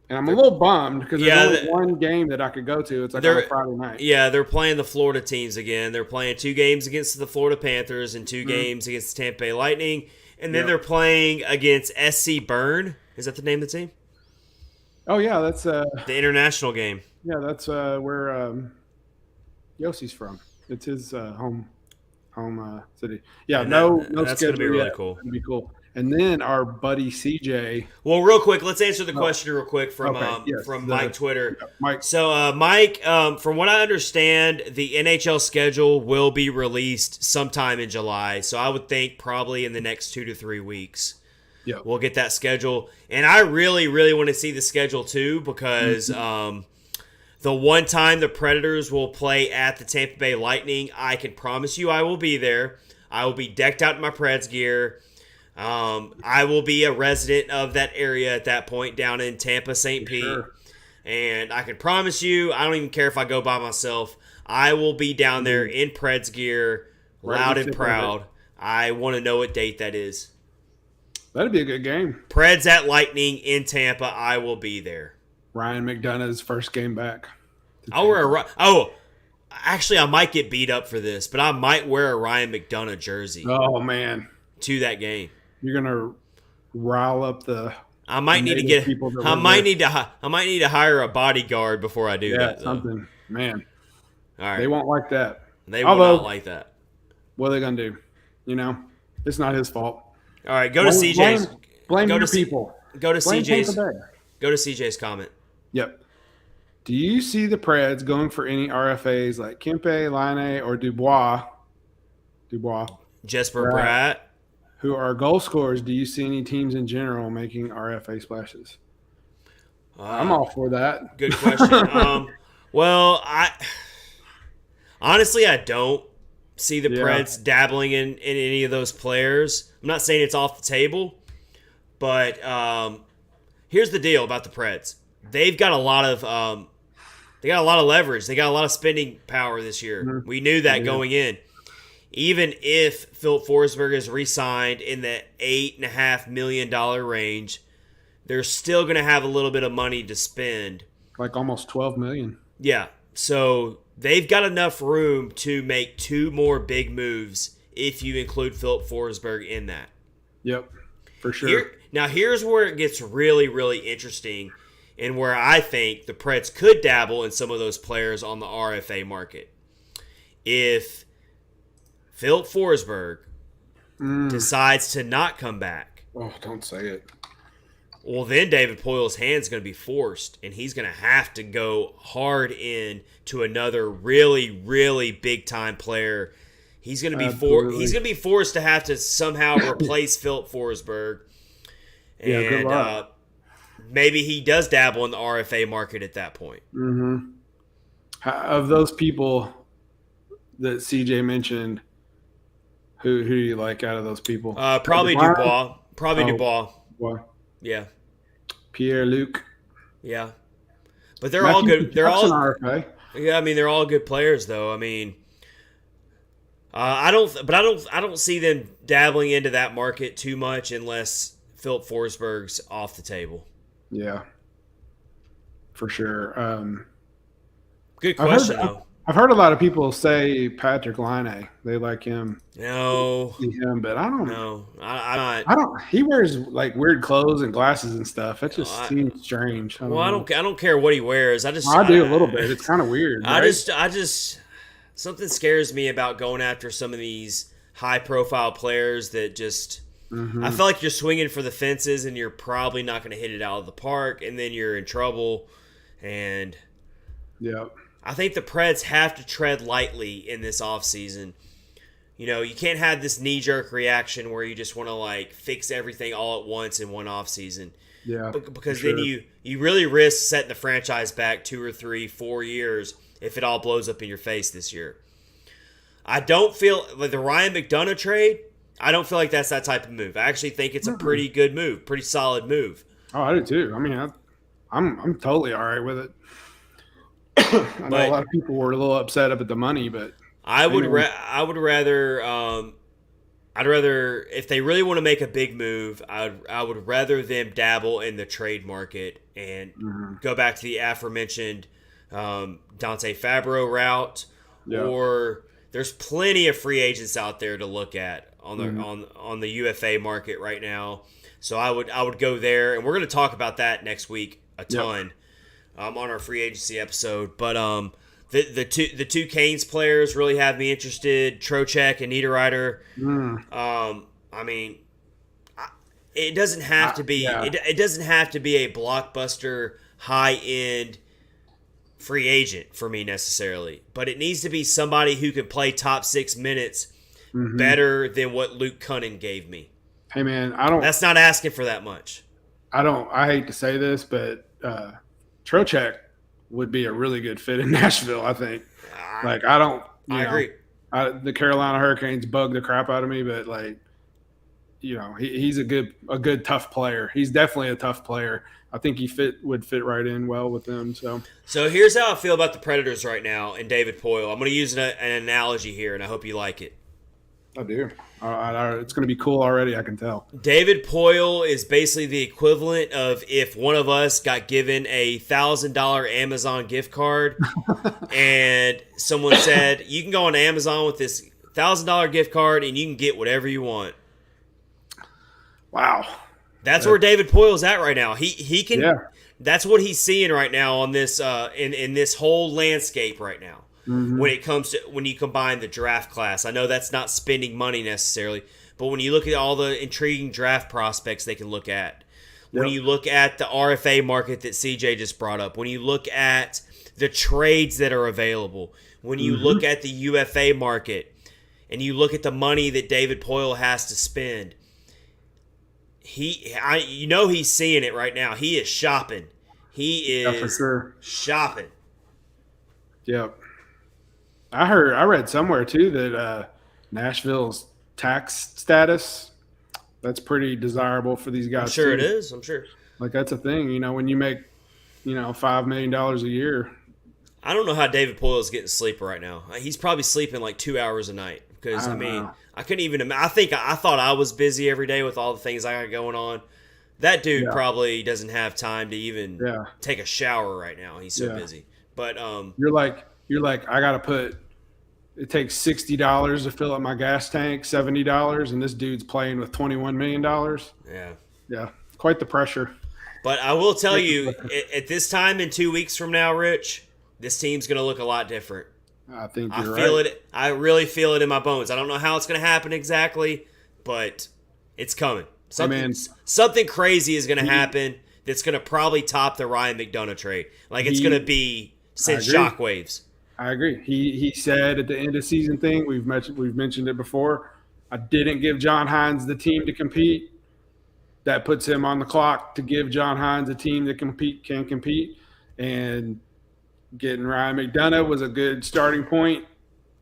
And I'm a little bummed because there's only one game that I could go to. It's like on a Friday night. Yeah, they're playing the Florida teams again. They're playing 2 games against the Florida Panthers and 2 games against the Tampa Bay Lightning. And then they're playing against SC Bern. Is that the name of the team? Oh, yeah. That's the international game. Yeah, that's where Yossi's from. It's his home city. Yeah, and no that's going to be really cool. That'd be cool. And then our buddy CJ. Well, real quick, let's answer the question real quick from Mike Twitter. Yeah, Mike. So, Mike, from what I understand, the NHL schedule will be released sometime in July. So I would think probably in the next 2 to 3 weeks. Yeah, we'll get that schedule. And I really, really want to see the schedule too because the one time the Predators will play at the Tampa Bay Lightning, I can promise you I will be there. I will be decked out in my Preds gear. I will be a resident of that area at that point down in Tampa, St. Pete. Sure. And I can promise you, I don't even care if I go by myself. I will be down there in Preds gear, loud and proud. I want to know what date that is. That'd be a good game. Preds at Lightning in Tampa. I will be there. Ryan McDonough's first game back. I'll wear actually, I might get beat up for this, but I might wear a Ryan McDonough jersey. Oh, man. To that game. You're gonna rile up the. I might need to get. I might need to hire a bodyguard before I do that. Something, man. All right. They won't like that. They will not like that. What are they gonna do? It's not his fault. All right, go to CJ's. Blame your people. Go to CJ's. Go to CJ's comment. Yep. Do you see the Preds going for any RFAs like Kempe, Laine, or Dubois? Jesper Bratt. Who are goal scorers? Do you see any teams in general making RFA splashes? I'm all for that. Good question. Well, I don't see the Preds dabbling in any of those players. I'm not saying it's off the table, but here's the deal about the Preds. They've got a lot of leverage. They got a lot of spending power this year. Mm-hmm. We knew that going in. Even if Philip Forsberg is re-signed in the $8.5 million range, they're still going to have a little bit of money to spend. Like almost $12 million. Yeah. So they've got enough room to make 2 more big moves if you include Philip Forsberg in that. Yep, for sure. Here's where it gets really, really interesting and where I think the Preds could dabble in some of those players on the RFA market. If Philip Forsberg decides to not come back. Oh, don't say it. Well, then David Poyle's hand's going to be forced, and he's going to have to go hard in to another really, really big-time player. He's going to be forced to have to somehow replace Philip Forsberg. And good luck. Maybe he does dabble in the RFA market at that point. Mm-hmm. Of those people that CJ mentioned, who do you like out of those people? Probably Dubois. Dubois. Yeah. Pierre-Luc. Yeah. But they're all good. They're all RFA. Yeah, I mean they're all good players though. I mean I don't see them dabbling into that market too much unless Philip Forsberg's off the table. Yeah. For sure. Good question though. I've heard a lot of people say Patrick Laine. They like him. No. But I don't know. I don't. He wears like weird clothes and glasses and stuff. It just seems strange. I don't care what he wears. I do a little bit. It's kind of weird. I just something scares me about going after some of these high profile players that just. I feel like you're swinging for the fences and you're probably not going to hit it out of the park, and then you're in trouble. And yeah. I think the Preds have to tread lightly in this offseason. You can't have this knee-jerk reaction where you just want to, fix everything all at once in one offseason. Yeah, because then you really risk setting the franchise back 2 or 3, 4 years if it all blows up in your face this year. I don't feel – the Ryan McDonough trade, I don't feel like that's that type of move. I actually think it's a pretty good move, pretty solid move. Oh, I do too. I mean, I'm totally all right with it. I know a lot of people were a little upset up at the money, but I would rather I'd rather, if they really want to make a big move, I would rather them dabble in the trade market and go back to the aforementioned Dante Fabro route, or there's plenty of free agents out there to look at on the on the UFA market right now. So I would go there, and we're going to talk about that next week a ton on our free agency episode. But the two Canes players really have me interested, Trocheck and Niederreiter. I mean, it doesn't have to be it doesn't have to be a blockbuster high end free agent for me necessarily, but it needs to be somebody who can play top 6 minutes better than what Luke Cunnin gave me. Hey man, That's not asking for that much. I hate to say this, but Trocheck would be a really good fit in Nashville, I think. I agree. The Carolina Hurricanes bug the crap out of me, but he's a good tough player. He's definitely a tough player. I think he would fit right in well with them. So here's how I feel about the Predators right now and David Poile. I'm going to use an analogy here, and I hope you like it. I do. It's going to be cool already, I can tell. David Poile is basically the equivalent of if one of us got given a $1,000 Amazon gift card and someone said, you can go on Amazon with this $1,000 gift card and you can get whatever you want. Wow. That's where David Poile's at right now. He can. Yeah. That's what he's seeing right now on this in this whole landscape right now. When it comes to when you combine the draft class, I know that's not spending money necessarily, but when you look at all the intriguing draft prospects they can look at, when you look at the RFA market that CJ just brought up, when you look at the trades that are available, when you look at the UFA market, and you look at the money that David Poile has to spend. He's seeing it right now. He is shopping. He is for sure shopping. Yep. I read somewhere too that Nashville's tax status, that's pretty desirable for these guys. I'm sure it is. I'm sure. That's a thing. When you make, $5 million a year. I don't know how David Poile is getting sleep right now. He's probably sleeping like 2 hours a night because I couldn't even. I thought I was busy every day with all the things I got going on. That dude probably doesn't have time to even take a shower right now. He's so busy. But you're like I gotta put. It takes $60 to fill up my gas tank, $70, and this dude's playing with $21 million. Yeah, quite the pressure. But I will tell you, at this time in 2 weeks from now, Rich, this team's gonna look a lot different. I think I feel it. I really feel it in my bones. I don't know how it's going to happen exactly, but it's coming. Something crazy is going to happen that's going to probably top the Ryan McDonagh trade. It's going to be send shockwaves. I agree. He said at the end of season thing, we've mentioned it before, I didn't give John Hines the team to compete. That puts him on the clock to give John Hines a team that can compete. And getting Ryan McDonagh was a good starting point.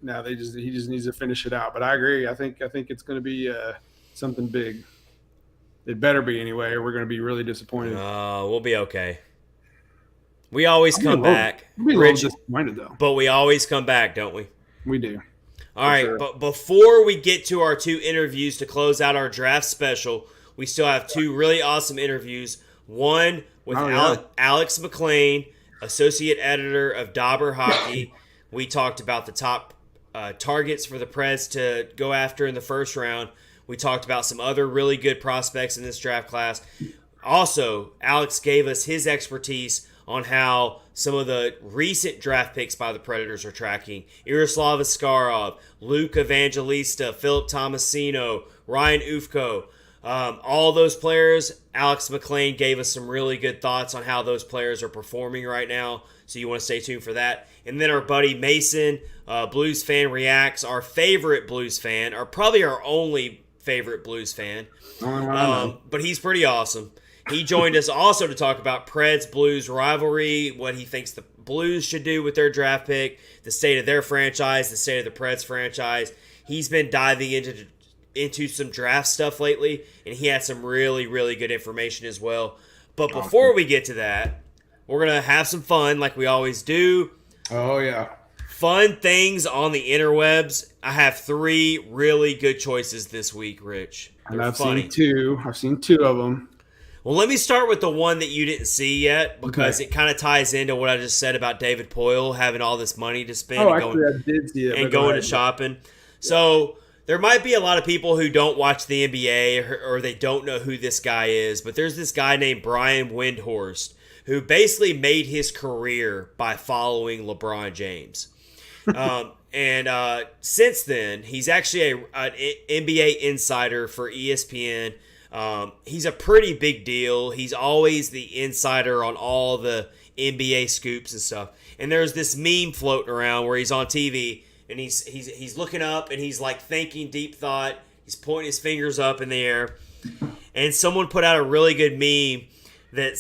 Now he just needs to finish it out. But I agree. I think it's going to be something big. It better be anyway, or we're going to be really disappointed. We'll be okay. We always come back. We'll be a little disappointed though. But we always come back, don't we? We do. All right. Sure. But before we get to our 2 interviews to close out our draft special, we still have 2 really awesome interviews. One with Alex McLean, associate editor of Dauber Hockey. We talked about the top targets for the Preds to go after in the first round. We talked about some other really good prospects in this draft class. Also, Alex gave us his expertise on how some of the recent draft picks by the Predators are tracking. Yaroslav Askarov, Luke Evangelista, Philip Tomasino, Ryan Ufko. All those players, Alex McLean gave us some really good thoughts on how those players are performing right now. So you want to stay tuned for that. And then our buddy Mason, Blues Fan Reacts, our favorite Blues fan, or probably our only favorite Blues fan. But he's pretty awesome. He joined us also to talk about Preds-Blues rivalry, what he thinks the Blues should do with their draft pick, the state of their franchise, the state of the Preds franchise. He's been diving into some draft stuff lately, and he had some really, really good information as well. But before we get to that, We're going to have some fun like we always do. Oh, yeah. Fun things on the interwebs. I have 3 really good choices this week, Rich. And I've seen 2. I've seen 2 of them. Well, let me start with the one that you didn't see yet because it kind of ties into what I just said about David Poyle having all this money to spend I did see it, and going to shopping. So there might be a lot of people who don't watch the NBA or they don't know who this guy is, but there's this guy named Brian Windhorst who basically made his career by following LeBron James. And since then, he's actually an NBA insider for ESPN. He's a pretty big deal. He's always the insider on all the NBA scoops and stuff. And there's this meme floating around where he's on TV and he's looking up and he's like thinking deep thought. He's pointing his fingers up in the air. And someone put out a really good meme that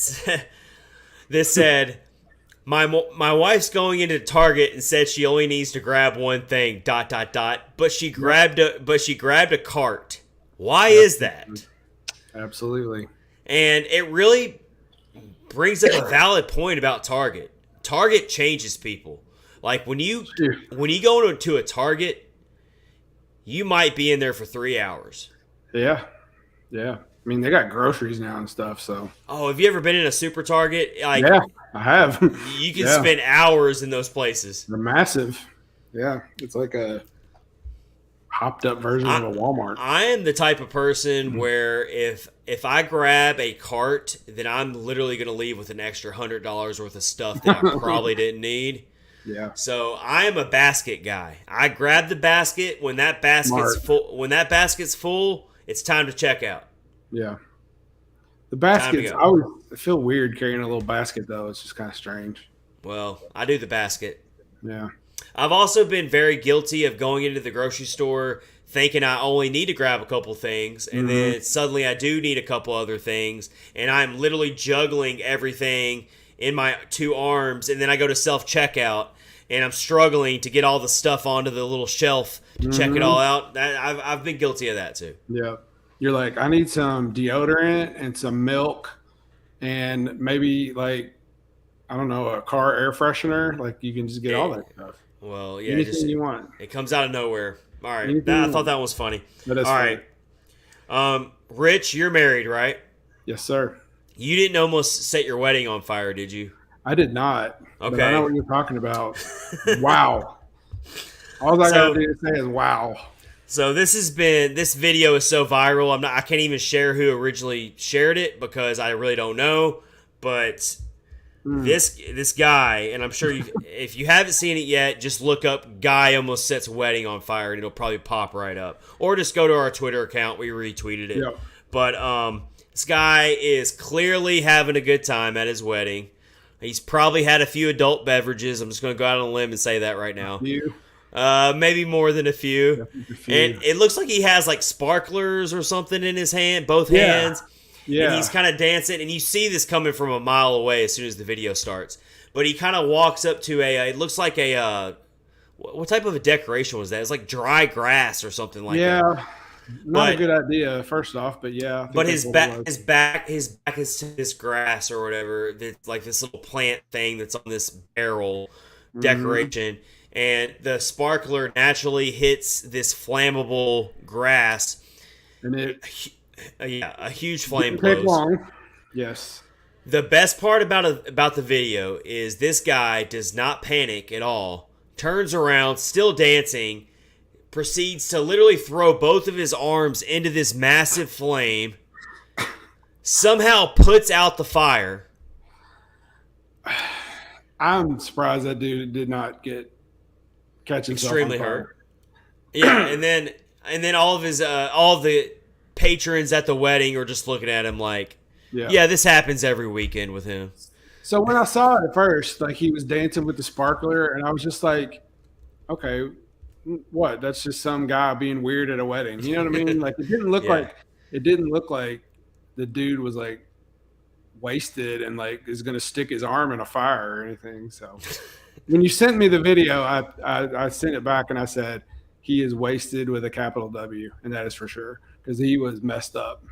said, My wife's going into Target and said she only needs to grab one thing. ... But she grabbed a cart. Why is that? Absolutely. And it really brings up a valid point about Target. Target changes people. Like when you go to a Target, you might be in there for 3 hours. Yeah. I mean, they got groceries now and stuff. So. Oh, have you ever been in a super Target? Like, yeah, I have. You can spend hours in those places. They're massive. Yeah, it's like a hopped up version of a Walmart. I am the type of person where if I grab a cart, then I'm literally going to leave with an extra $100 worth of stuff that I probably didn't need. Yeah. So I am a basket guy. I grab the basket when that basket's full. When that basket's full, it's time to check out. Yeah. The baskets, I feel weird carrying a little basket though. It's just kind of strange. Well, I do the basket. Yeah. I've also been very guilty of going into the grocery store thinking I only need to grab a couple things, and then suddenly I do need a couple other things, and I'm literally juggling everything in my 2 arms, and then I go to self-checkout, and I'm struggling to get all the stuff onto the little shelf to check it all out. I've been guilty of that too. Yeah. You're like, I need some deodorant and some milk and maybe like, I don't know, a car air freshener. Like you can just get all that stuff. Well, yeah. Anything you want. It comes out of nowhere. All right. I thought that was funny. That is funny. All right. Rich, you're married, right? Yes, sir. You didn't almost set your wedding on fire, did you? I did not. Okay. But I know what you're talking about. Wow. All I got to do to say is wow. So this video is so viral. I can't even share who originally shared it because I really don't know. But this guy, and I'm sure if you haven't seen it yet, just look up "guy almost sets wedding on fire" and it'll probably pop right up. Or just go to our Twitter account. We retweeted it. Yep. But this guy is clearly having a good time at his wedding. He's probably had a few adult beverages. I'm just going to go out on a limb and say that right now. Maybe more than a few. And it looks like he has like sparklers or something in his hand, both hands. Yeah. And he's kind of dancing, and you see this coming from a mile away as soon as the video starts. But he kind of walks up to it looks like what type of a decoration was that? It's like dry grass or something like that. Yeah. Not a good idea, first off, but yeah. But his back is to this grass or whatever. It's like this little plant thing that's on this barrel decoration. And the sparkler naturally hits this flammable grass. And a huge flame blows. Long. Yes. The best part about the video is this guy does not panic at all. Turns around, still dancing, proceeds to literally throw both of his arms into this massive flame. Somehow puts out the fire. I'm surprised that dude did not catch himself extremely hurt. Yeah, and then all of his all the patrons at the wedding are just looking at him like, yeah, this happens every weekend with him. So when I saw it at first, like he was dancing with the sparkler, and I was just like, okay, what? That's just some guy being weird at a wedding. You know what I mean? Like it didn't look like the dude was like wasted and like is gonna stick his arm in a fire or anything. So when you sent me the video, I sent it back and I said he is wasted with a capital W, and that is for sure because he was messed up.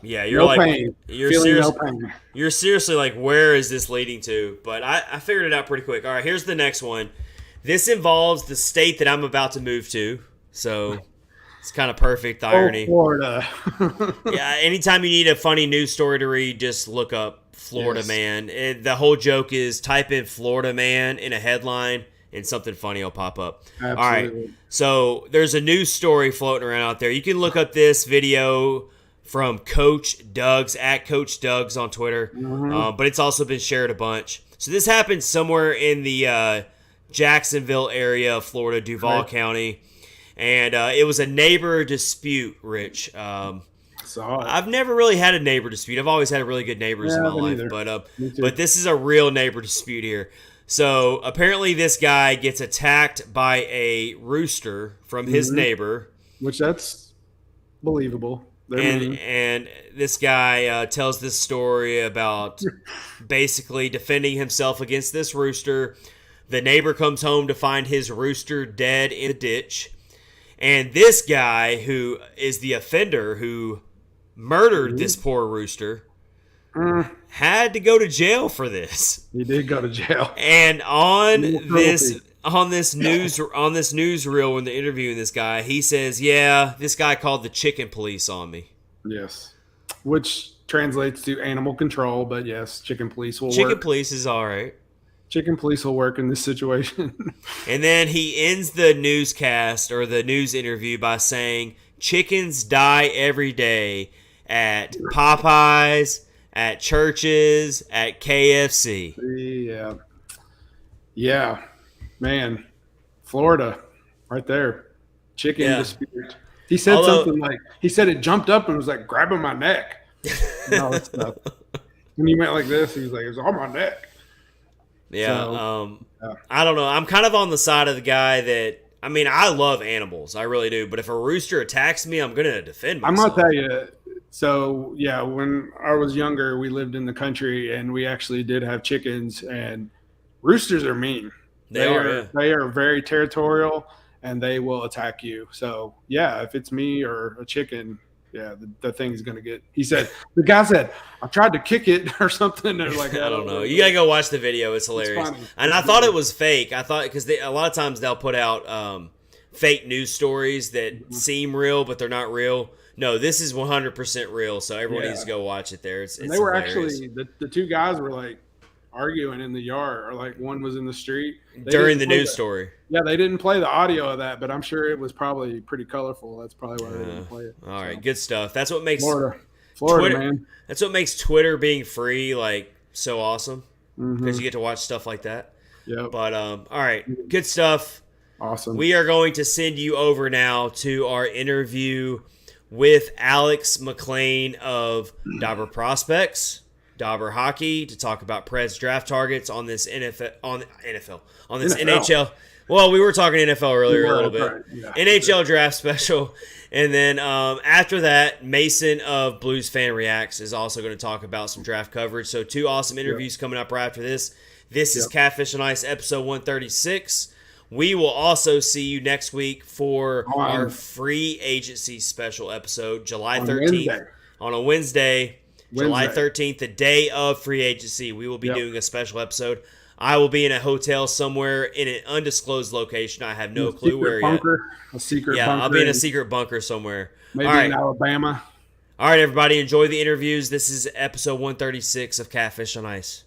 Yeah, you're No like pain. you're Feeling serious. no pain. You're seriously like, where is this leading to? But I figured it out pretty quick. All right, here's the next one. This involves the state that I'm about to move to, so it's kind of perfect. The irony. Florida. Yeah, anytime you need a funny news story to read, just look up Florida Yes. Man. The whole joke is type in Florida Man in a headline and something funny will pop up. Absolutely. All right, so there's a news story floating around out there. You can look up this video from Coach Doug's at Coach Doug's on Twitter, but it's also been shared a bunch. So this happened somewhere in the Jacksonville area of Florida, Duval County, and it was a neighbor dispute, Rich. I've never really had a neighbor dispute. I've always had really good neighbors in my life, but this is a real neighbor dispute here. So apparently this guy gets attacked by a rooster from his neighbor. Which that's believable. And this guy tells this story about basically defending himself against this rooster. The neighbor comes home to find his rooster dead in a ditch. And this guy, who is the offender who murdered this poor rooster, had to go to jail for this. He did go to jail. And on this news reel when they're interviewing this guy, he says, "Yeah, this guy called the chicken police on me." Yes, which translates to animal control, but yes, chicken police will work. Chicken police is all right. Chicken police will work in this situation. And then he ends the newscast or the news interview by saying, "Chickens die every day at Popeyes, at churches, at KFC." Yeah, man, Florida, right there, chicken dispute. He said something like, he said it jumped up and was like grabbing my neck. No, it's not. When he went like this, he was like, it was on my neck. Yeah, I don't know. I'm kind of on the side of the guy that, I mean, I love animals. I really do. But if a rooster attacks me, I'm going to defend myself. I'm going to tell you. So, yeah, when I was younger, we lived in the country and we actually did have chickens, and roosters are mean. They are very territorial and they will attack you. So, yeah, if it's me or a chicken, yeah, the thing's going to get. The guy said, I tried to kick it or something. Or like, I don't know. You got to go watch the video. It's hilarious. And I thought it was fake. I thought, because a lot of times they'll put out fake news stories that seem real, but they're not real. No, this is 100% real. So everyone needs to go watch it there. It's they were hilarious. Actually, the two guys were like arguing in the yard, or like one was in the street. During the news story. Yeah, they didn't play the audio of that, but I'm sure it was probably pretty colorful. That's probably why they didn't play it. All right, good stuff. That's what makes Florida, Twitter, man. That's what makes Twitter being free like so awesome, because you get to watch stuff like that. Yeah. But all right, good stuff. Awesome. We are going to send you over now to our interview with Alex McLean of Dauber Prospects, Dauber Hockey, to talk about Preds draft targets on this NHL. Well, we were talking NFL earlier a little bit. Right. Yeah. NHL draft special. And then after that, Mason of Blues Fan Reacts is also going to talk about some draft coverage. So 2 awesome interviews coming up right after this. This is Catfish on Ice, episode 136. We will also see you next week for our free agency special episode, July 13th. On a Wednesday. July 13th, the day of free agency. We will be doing a special episode. I will be in a hotel somewhere in an undisclosed location. I have no clue where yet. A secret bunker. I'll be in a secret bunker somewhere. Maybe in Alabama. All right, everybody, enjoy the interviews. This is episode 136 of Catfish on Ice.